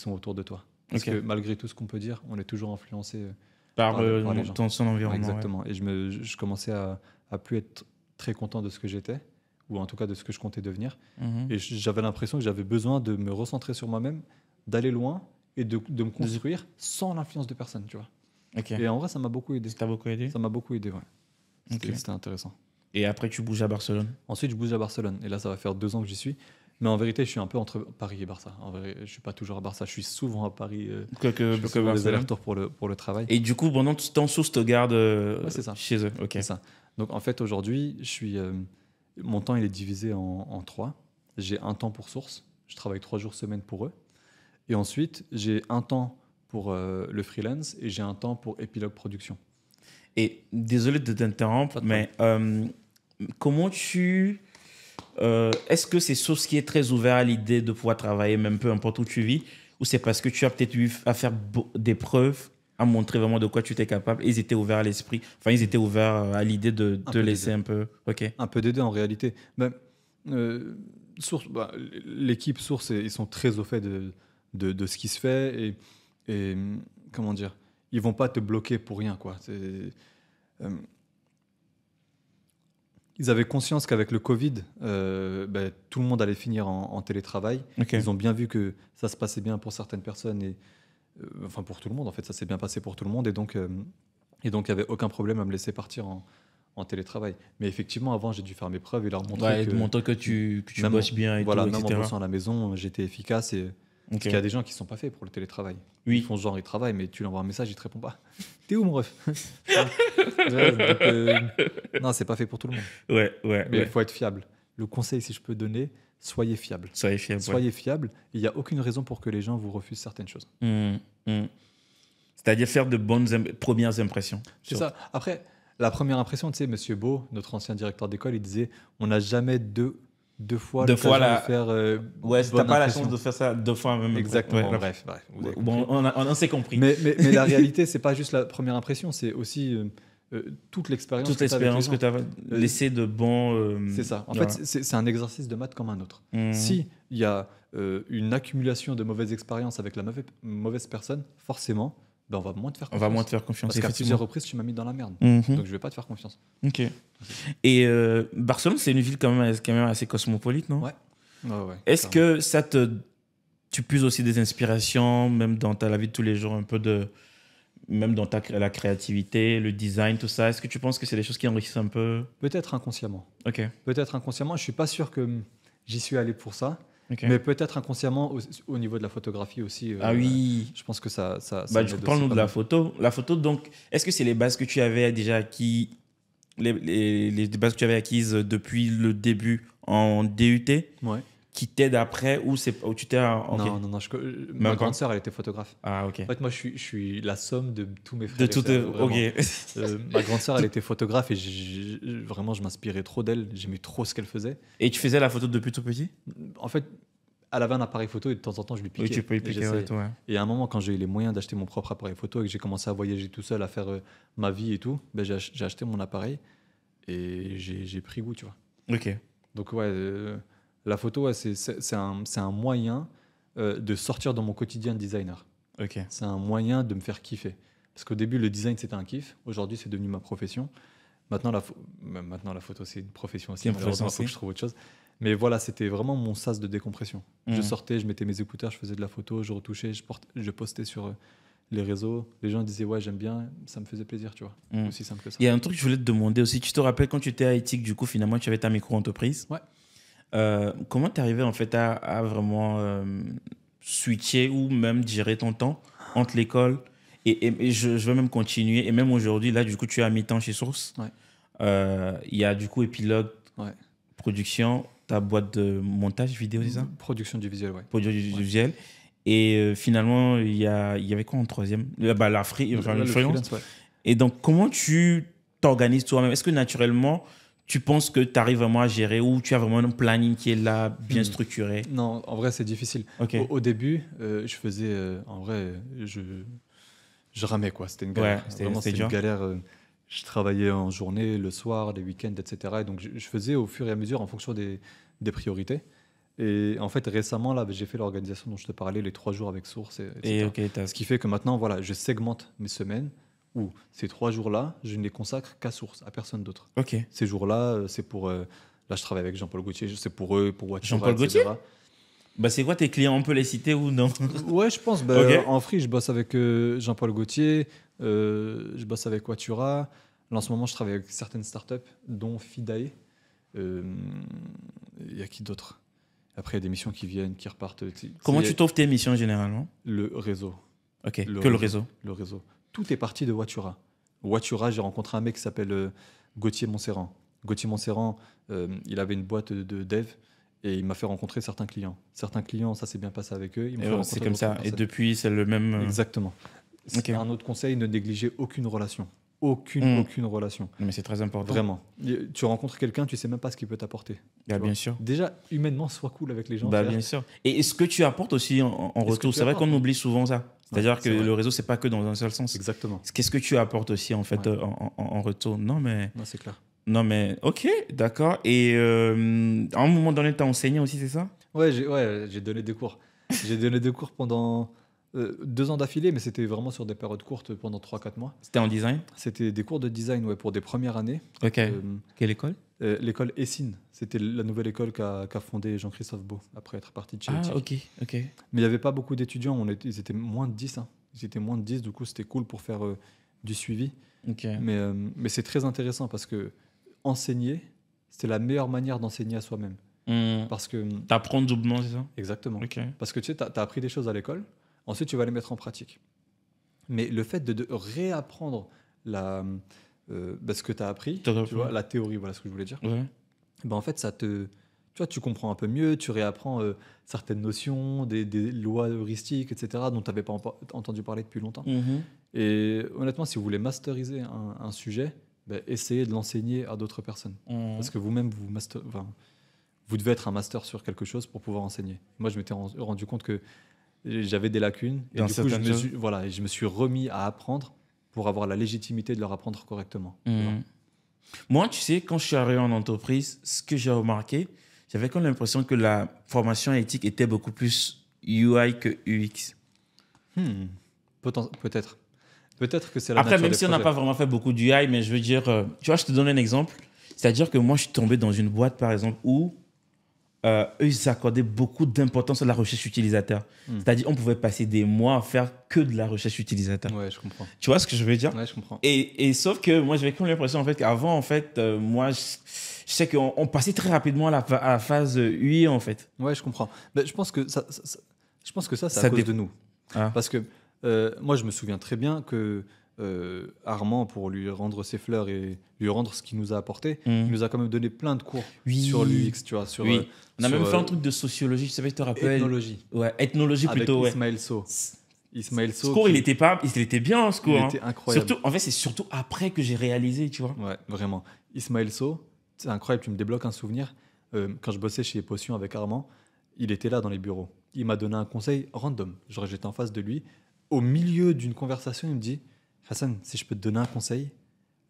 autour de toi. Parce que malgré tout ce qu'on peut dire, on est toujours influencé par les gens. Son environnement. Exactement. Ouais. Et je commençais à plus être très content de ce que j'étais, ou en tout cas de ce que je comptais devenir. Et j'avais l'impression que j'avais besoin de me recentrer sur moi-même, d'aller loin et de me construire sans l'influence de personne, tu vois. Et en vrai, ça m'a beaucoup aidé. Ça t'a beaucoup aidé? Ça m'a beaucoup aidé, ouais. C'était intéressant. Et après, tu bouges à Barcelone? Ensuite, je bouge à Barcelone. Et là, ça va faire 2 ans que j'y suis. Mais en vérité, je suis un peu entre Paris et Barça. En vrai, je suis pas toujours à Barça. Je suis souvent à Paris. Je fais souvent des allers-retours pour le travail. Et du coup, pendant tout ce temps, Source te garde chez eux. C'est ça. Donc, en fait, aujourd'hui, mon temps il est divisé en 3. J'ai un temps pour Source. Je travaille 3 jours semaine pour eux. Et ensuite, j'ai un temps pour le freelance et j'ai un temps pour Epilogue Production. Et désolé de t'interrompre, mais comment est-ce que c'est Source qui est très ouvert à l'idée de pouvoir travailler même peu importe où tu vis, ou c'est parce que tu as peut-être eu à faire des preuves, à montrer vraiment de quoi tu étais capable, et ils étaient ouverts à l'esprit, enfin ils étaient ouverts à l'idée de te laisser un peu... Un peu des deux en réalité. Source, l'équipe Source, ils sont très au fait de ce qui se fait et comment dire, ils vont pas te bloquer pour rien, quoi. Ils avaient conscience qu'avec le Covid, tout le monde allait finir en télétravail. Ils ont bien vu que ça se passait bien pour certaines personnes et enfin pour tout le monde. En fait, ça s'est bien passé pour tout le monde et donc il n'y avait aucun problème à me laisser partir en télétravail. Mais effectivement, avant, j'ai dû faire mes preuves et leur montrer que tu bosses bien et voilà, tout, même etc. en bossant à la maison, j'étais efficace et parce qu'il y a des gens qui ne sont pas faits pour le télétravail. Oui. Ils font genre, ils travaillent, mais tu lui envoies un message, il ne te répond pas. T'es où, mon ref? Non, c'est pas fait pour tout le monde. Mais il faut être fiable. Le conseil, si je peux donner, soyez fiable. Soyez fiable. Il n'y a aucune raison pour que les gens vous refusent certaines choses. C'est-à-dire faire de bonnes premières impressions. C'est ça. Après, la première impression, tu sais, Monsieur Beau, notre ancien directeur d'école, il disait on n'a jamais deux fois de faire si t'as pas la chance de faire ça 2 fois même. Exactement. Bref. Bon, on s'est compris. Mais la réalité, c'est pas juste la première impression, c'est aussi toute l'expérience que tu as laissé de bons. C'est ça. En fait, c'est un exercice de maths comme un autre. Si il y a une accumulation de mauvaises expériences avec la mauvaise personne, forcément, on va moins te faire confiance. Parce qu'à plusieurs reprises, tu m'as mis dans la merde. Donc, je vais pas te faire confiance. Ok. Et Barcelone, c'est une ville quand même assez cosmopolite, non? Ouais. Est-ce que tu puises aussi des inspirations, même dans la vie de tous les jours, un peu même dans la créativité, le design, tout ça? Est-ce que tu penses que c'est des choses qui enrichissent un peu? Peut-être inconsciemment. Ok. Peut-être inconsciemment. Je suis pas sûr que j'y suis allé pour ça. Okay. Mais peut-être inconsciemment au niveau de la photographie aussi. Ah oui. Je pense que ça Du coup, parle-nous de la photo. La photo, donc, est-ce que c'est les bases que tu avais déjà acquises, les bases que tu avais acquises depuis le début en DUT qui t'aident après ou tu t'es... Okay. Non. Ma grande sœur, elle était photographe. Ah, ok. En fait, moi, je suis la somme de tous mes frères. De toutes. Ok. Ma grande sœur, elle était photographe et vraiment, je m'inspirais trop d'elle. J'aimais trop ce qu'elle faisait. Et tu faisais la photo depuis tout petit? En fait, elle avait un appareil photo et de temps en temps, je lui piquais. Oui, tu peux lui piquer, ouais. Et à un moment, quand j'ai eu les moyens d'acheter mon propre appareil photo et que j'ai commencé à voyager tout seul, à faire ma vie et tout, ben, j'ai acheté mon appareil et j'ai pris goût, tu vois. Ok. Donc, ouais, la photo, ouais, c'est un moyen de sortir dans mon quotidien de designer. Ok. C'est un moyen de me faire kiffer. Parce qu'au début, le design, c'était un kiff. Aujourd'hui, c'est devenu ma profession. Maintenant, la photo, c'est une profession aussi. Malheureusement, il faut que je trouve autre chose. Mais voilà, c'était vraiment mon sas de décompression. Je sortais, je mettais mes écouteurs, je faisais de la photo, je retouchais, je postais sur les réseaux. Les gens disaient, ouais, j'aime bien, ça me faisait plaisir, tu vois. Aussi simple que ça. Il y a un truc que je voulais te demander aussi. Tu te rappelles quand tu étais à Ethic, du coup, finalement, tu avais ta micro-entreprise. Ouais. Comment tu es arrivé en fait à vraiment switcher ou même gérer ton temps entre l'école et je vais même continuer. Et même aujourd'hui, là, du coup, tu es à mi-temps chez Source. Ouais. Il y a du coup Épilogue, production, ta boîte de montage vidéo, c'est ça? Production du visuel, ouais. Production du visuel. Et finalement, il y avait quoi en troisième? La freelance. Ouais. Et donc, comment tu t'organises toi-même? Est-ce que naturellement, tu penses que tu arrives vraiment à gérer ou tu as vraiment un planning qui est là, bien structuré? Non, en vrai, c'est difficile. Okay. Au début, je faisais... en vrai, je ramais, quoi. C'était une galère. Ouais, c'était une galère. Je travaillais en journée, le soir, les week-ends, etc. Et donc, je faisais au fur et à mesure en fonction des priorités. Et en fait, récemment, là, j'ai fait l'organisation dont je te parlais, les 3 jours avec Source, etc. Ce qui fait que maintenant, voilà, je segmente mes semaines où ces 3 jours-là, je ne les consacre qu'à Source, à personne d'autre. Okay. Ces jours-là, c'est pour... là, je travaille avec Jean-Paul Gaultier, c'est pour eux, pour Watura, Jean-Paul Gaultier? Bah, c'est quoi tes clients? On peut les citer ou non? Ouais, je pense. En free, je bosse avec Jean-Paul Gaultier, je bosse avec Watura. Là, en ce moment, je travaille avec certaines startups, dont Fidae. Il y a qui d'autre? Après, il y a des missions qui viennent, qui repartent. Comment tu trouves tes missions généralement? Le réseau. Ok, le réseau. Le réseau. Tout est parti de Watura. Watura, j'ai rencontré un mec qui s'appelle Gauthier Montserrand. Gauthier Montserrand, il avait une boîte de dev et il m'a fait rencontrer certains clients. Certains clients, ça s'est bien passé avec eux. C'est comme ça. Et depuis, c'est le même... Exactement. Okay. Un autre conseil, ne négligez aucune relation. Aucune relation. Mais c'est très important. Vraiment. Tu rencontres quelqu'un, tu sais même pas ce qu'il peut t'apporter. Bien sûr. Déjà, humainement, sois cool avec les gens. Bien sûr. Et ce que tu apportes aussi en retour, c'est vrai qu'on oublie souvent ça. C'est-à-dire que le réseau, c'est pas que dans un seul sens. Exactement. Qu'est-ce que tu apportes aussi en fait en retour? Non, c'est clair. Non, mais ok, d'accord. Et à un moment donné, tu as enseigné aussi, c'est ça? Ouais, j'ai donné des cours. J'ai donné des cours pendant 2 ans d'affilée, mais c'était vraiment sur des périodes courtes pendant 3-4 mois. C'était en design? C'était des cours de design pour des premières années. Ok. Quelle école? L'école Essine. C'était la nouvelle école qu'a fondée Jean-Christophe Beau après être parti de chez Ethic. Ok. Mais il n'y avait pas beaucoup d'étudiants. Ils étaient moins de 10. Ils étaient moins de 10, du coup, c'était cool pour faire du suivi. Okay. Mais c'est très intéressant parce que enseigner, c'est la meilleure manière d'enseigner à soi-même. Parce que t'apprends doublement, c'est ça? Exactement. Okay. Parce que tu sais, t'as appris des choses à l'école, ensuite tu vas les mettre en pratique. Mais le fait de réapprendre ce que tu as appris, tu vois, la théorie, voilà ce que je voulais dire. Ouais. En fait, tu comprends un peu mieux, tu réapprends certaines notions, des lois heuristiques, etc., dont tu n'avais pas entendu parler depuis longtemps. Et honnêtement, si vous voulez masteriser un sujet, essayez de l'enseigner à d'autres personnes. Parce que vous-même, vous devez être un master sur quelque chose pour pouvoir enseigner. Moi, je m'étais rendu compte que j'avais des lacunes. Et du coup, je me suis remis à apprendre pour avoir la légitimité de leur apprendre correctement. Moi, tu sais, quand je suis arrivé en entreprise, ce que j'ai remarqué, j'avais comme l'impression que la formation éthique était beaucoup plus UI que UX. Peut-être. Peut-être que c'est la Après, même si on n'a pas vraiment fait beaucoup d'UI, mais je veux dire, tu vois, je te donne un exemple. C'est-à-dire que moi, je suis tombé dans une boîte, par exemple, où eux, ils accordaient beaucoup d'importance à la recherche utilisateur. C'est-à-dire, on pouvait passer des mois à faire que de la recherche utilisateur. Ouais, je comprends. Tu vois ce que je veux dire? Ouais, je comprends. Et sauf que moi, j'avais comme l'impression, en fait, qu'avant, en fait, moi, je sais qu'on passait très rapidement à la phase UI, en fait. Ouais, je comprends. Mais je pense que ça c'est à cause de nous. Ah. Parce que moi, je me souviens très bien que Armand, pour lui rendre ses fleurs et lui rendre ce qu'il nous a apporté, il nous a quand même donné plein de cours sur l'UX, tu vois. On a même fait un truc de sociologie, je sais pas si tu te rappelles. Ethnologie. Ouais, ethnologie avec plutôt, Ismaël So. Ismaël So. Ce cours, il était bien, ce cours. Il était incroyable. Surtout, en fait, c'est surtout après que j'ai réalisé, tu vois. Ouais, vraiment. Ismaël So, c'est incroyable, tu me débloques un souvenir. Quand je bossais chez Potion avec Armand, il était là dans les bureaux. Il m'a donné un conseil random. Genre, j'étais en face de lui. Au milieu d'une conversation, il me dit Hassan, si je peux te donner un conseil,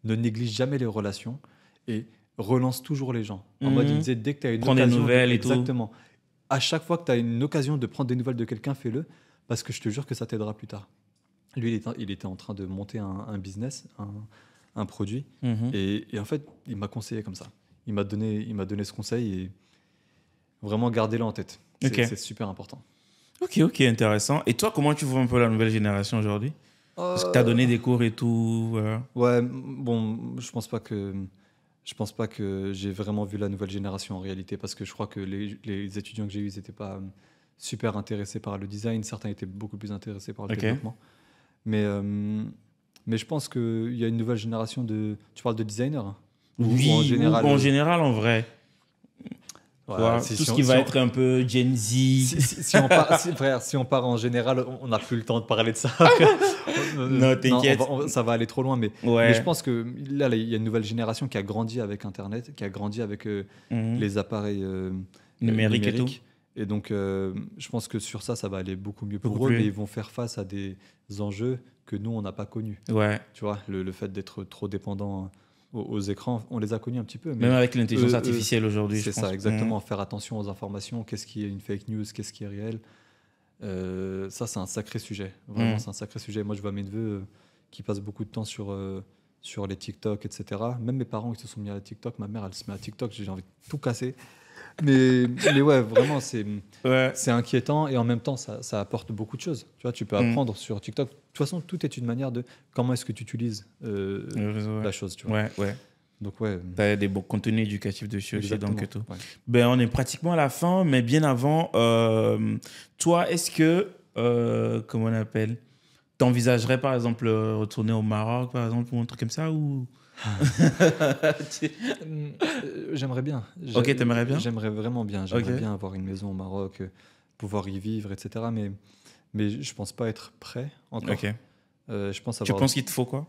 ne néglige jamais les relations et relance toujours les gens. En mode, il me disait dès que tu as une Prends occasion. des nouvelles et tout. Exactement. À chaque fois que tu as une occasion de prendre des nouvelles de quelqu'un, fais-le parce que je te jure que ça t'aidera plus tard. Lui, il était en train de monter un business, un produit. Et en fait, il m'a conseillé comme ça. Il m'a donné ce conseil et vraiment gardez-le en tête. C'est super important. Ok, intéressant. Et toi, comment tu vois un peu la nouvelle génération aujourd'hui? Parce que tu as donné des cours et tout. Ouais, bon, je pense pas que j'ai vraiment vu la nouvelle génération en réalité parce que je crois que les étudiants que j'ai eus, ils n'étaient pas super intéressés par le design. Certains étaient beaucoup plus intéressés par le développement. Mais je pense qu'il y a une nouvelle génération de... Tu parles de designers? Oui, ou en général, en vrai. Ouais, tout ce qui va être un peu Gen Z. Si on part en général, on n'a plus le temps de parler de ça. Non, t'inquiète. Ça va aller trop loin. Mais je pense que là, il y a une nouvelle génération qui a grandi avec Internet, qui a grandi avec les appareils numériques et tout. Et donc, je pense que sur ça va aller beaucoup mieux pour eux, mais ils vont faire face à des enjeux que nous, on n'a pas connus. Ouais. Tu vois, le fait d'être trop dépendant aux écrans, on les a connus un petit peu. Mais même avec l'intelligence artificielle aujourd'hui, je pense. C'est ça, exactement. Faire attention aux informations, qu'est-ce qui est une fake news, qu'est-ce qui est réel. Ça, c'est un sacré sujet. Vraiment, c'est un sacré sujet. Moi, je vois mes neveux qui passent beaucoup de temps sur les TikTok, etc. Même mes parents qui se sont mis à TikTok, ma mère, elle se met à TikTok, j'ai envie de tout casser. Mais ouais, vraiment, c'est inquiétant et en même temps, ça apporte beaucoup de choses. Tu vois, tu peux apprendre sur TikTok. De toute façon, tout est une manière de comment est-ce que tu utilises la chose. Tu vois. Ouais. Donc, ouais. Tu as des beaux contenus éducatifs dessus aussi. Donc, tout. Ouais. Ben, on est pratiquement à la fin, mais bien avant, toi, est-ce que, comment on appelle, t'envisagerais par exemple retourner au Maroc, par exemple, ou un truc comme ça ou... J'aimerais bien. Ok, t'aimerais bien? J'aimerais vraiment bien. J'aimerais bien avoir une maison au Maroc, pouvoir y vivre, etc. Mais je pense pas être prêt encore. Ok. Je pense tu penses qu'il te faut quoi?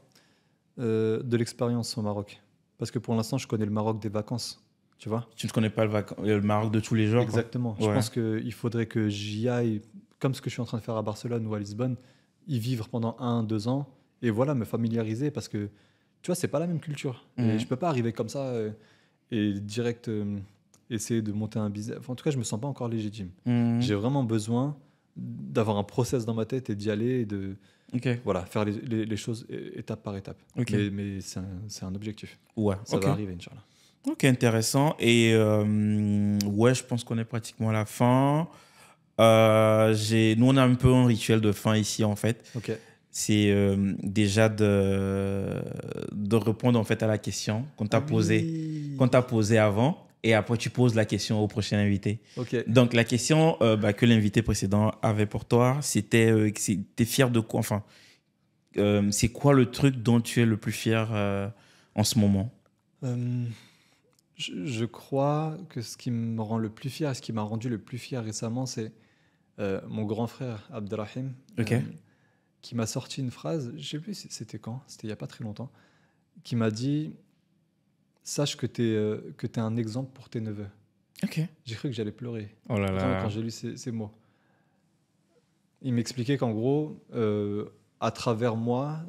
De l'expérience au Maroc. Parce que pour l'instant, je connais le Maroc des vacances. Tu vois? Tu ne connais pas le Maroc de tous les jours? Exactement. Je pense qu'il faudrait que j'y aille, comme ce que je suis en train de faire à Barcelone ou à Lisbonne, y vivre pendant 1-2 ans et voilà, me familiariser parce que tu vois, c'est pas la même culture. Et je peux pas arriver comme ça et direct essayer de monter un business. Enfin, en tout cas, je me sens pas encore légitime. J'ai vraiment besoin d'avoir un process dans ma tête et d'y aller et de voilà, faire les choses étape par étape. Mais c'est un objectif. Ouais. Ça va arriver, Inch'Allah. Ok, intéressant. Et ouais, je pense qu'on est pratiquement à la fin. Nous, on a un peu un rituel de fin ici, en fait. Ok. C'est déjà de répondre en fait à la question qu'on t'a posée avant et après tu poses la question au prochain invité. Okay. Donc la question que l'invité précédent avait pour toi, c'était t'es fier de quoi? Enfin, c'est quoi le truc dont tu es le plus fier en ce moment? Je crois que ce qui me rend le plus fier, ce qui m'a rendu le plus fier récemment, c'est mon grand frère Abdelrahim. Qui m'a sorti une phrase, je ne sais plus c'était quand, c'était il n'y a pas très longtemps, qui m'a dit « Sache que tu es un exemple pour tes neveux. » J'ai cru que j'allais pleurer quand j'ai lu ces mots. Il m'expliquait qu'en gros, à travers moi,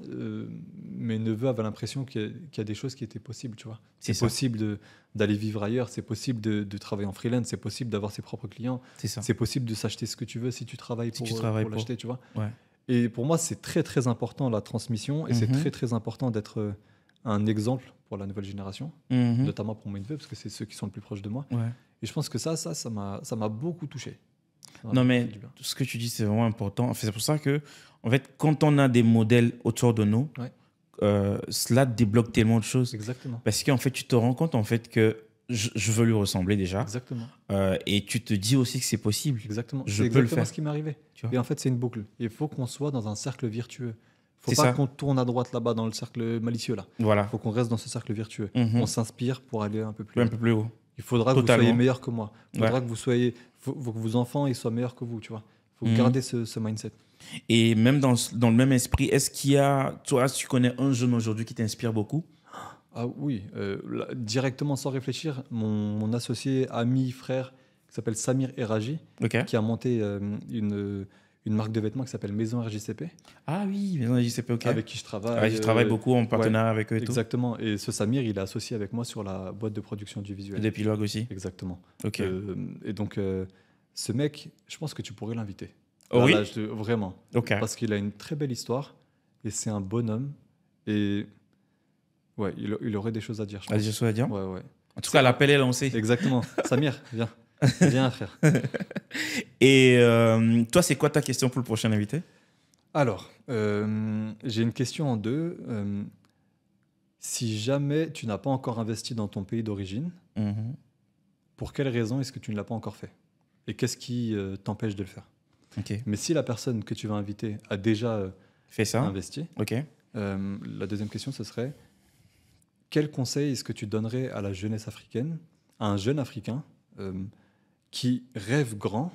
mes neveux avaient l'impression qu'il y a des choses qui étaient possibles. Tu vois. C'est possible d'aller vivre ailleurs, c'est possible de travailler en freelance, c'est possible d'avoir ses propres clients, c'est possible de s'acheter ce que tu veux si tu travailles pour l'acheter. Tu vois. Ouais. Et pour moi, c'est très, très important la transmission et c'est très, très important d'être un exemple pour la nouvelle génération, notamment pour mes neveux, parce que c'est ceux qui sont le plus proches de moi. Ouais. Et je pense que ça m'a beaucoup touché. Non, mais ce que tu dis, c'est vraiment important. C'est pour ça que, en fait, quand on a des modèles autour de nous, cela débloque tellement de choses. Exactement. Parce qu'en fait, tu te rends compte en fait, que je veux lui ressembler déjà. Exactement. Et tu te dis aussi que c'est possible. Exactement. Je C'est peux le exactement faire. ce qui m'est arrivé. Et en fait, c'est une boucle. Il faut qu'on soit dans un cercle vertueux. Il ne C'est faut pas ça. qu'on tourne à droite là-bas dans le cercle malicieux. Voilà. Il faut qu'on reste dans ce cercle vertueux. Mhm. On s'inspire pour aller un peu plus Un haut. peu plus haut. Il faudra que Totalement. vous soyez meilleur que moi. Il faudra Ouais. que vous soyez, faut que vos enfants ils soient meilleurs que vous. Tu vois. Il faut Mhm. garder ce mindset. Et même dans le même esprit, est-ce qu'il y a, toi, tu connais un jeune aujourd'hui qui t'inspire beaucoup? Ah oui, là, directement sans réfléchir, mon associé, ami, frère, qui s'appelle Samir Eraji, Ok. qui a monté une marque de vêtements qui s'appelle Maison RJCP, Ah oui, mais non, JCP, ok. avec qui je travaille. Ouais, je travaille beaucoup en partenariat avec eux et Exactement. Et ce Samir, il est associé avec moi sur la boîte de production du tout. visuel. D'épilogue aussi. Exactement. Ok. Et donc, ce mec, je pense que tu pourrais l'inviter. Oh oui? Vraiment. Ok. Parce qu'il a une très belle histoire et c'est un bonhomme. Et ouais, il aurait des choses à dire, je Vas-y, pense. je souhaite dire. Ouais. En tout cas, l'appel est lancé. Exactement. Samir, viens. Viens, frère. Et toi, c'est quoi ta question pour le prochain invité? Alors, j'ai une question en deux. Si jamais tu n'as pas encore investi dans ton pays d'origine, Mhm. pour quelle raison est-ce que tu ne l'as pas encore fait? Et qu'est-ce qui t'empêche de le faire? Ok. Mais si la personne que tu vas inviter a déjà Fais ça. investi, Ok. la deuxième question, ce serait quel conseil est-ce que tu donnerais à la jeunesse africaine, à un jeune Africain qui rêve grand,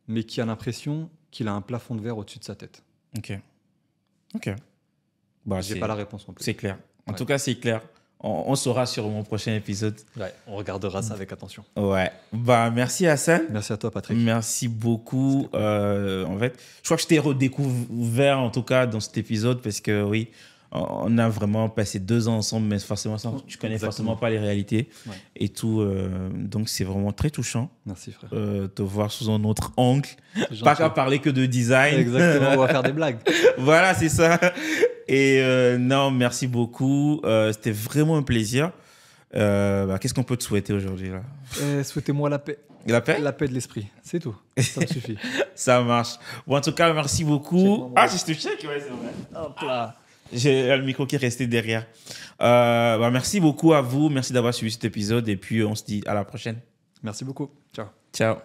mais qui a l'impression qu'il a un plafond de verre au-dessus de sa tête? Ok. Ok. Bah, J'ai pas la réponse non plus. c'est clair. En Ouais. tout cas, c'est clair. On saura sur mon prochain épisode. Ouais, on regardera ça avec attention. Ouais. Bah, merci Hassan. Merci à toi, Patrick. Merci beaucoup. En fait, je crois que je t'ai redécouvert en tout cas dans cet épisode parce que oui, on a vraiment passé 2 ans ensemble, mais forcément, tu connais Exactement. forcément pas les réalités Ouais. et tout. Donc, c'est vraiment très touchant Merci, frère. te voir sous un autre angle. C'est Pas gentil. qu'à parler que de design. Exactement, on va faire des blagues. Voilà, c'est ça. Et non, merci beaucoup. C'était vraiment un plaisir. Qu'est-ce qu'on peut te souhaiter aujourd'hui là? Souhaitez-moi la paix. La paix? La paix de l'esprit, c'est tout. Ça me suffit. Ça marche. Bon, en tout cas, merci beaucoup. Check-moi, moi. Je te check, ouais, c'est vrai. Hop là. J'ai le micro qui est resté derrière. Merci beaucoup à vous. Merci d'avoir suivi cet épisode. Et puis, on se dit à la prochaine. Merci beaucoup. Ciao. Ciao.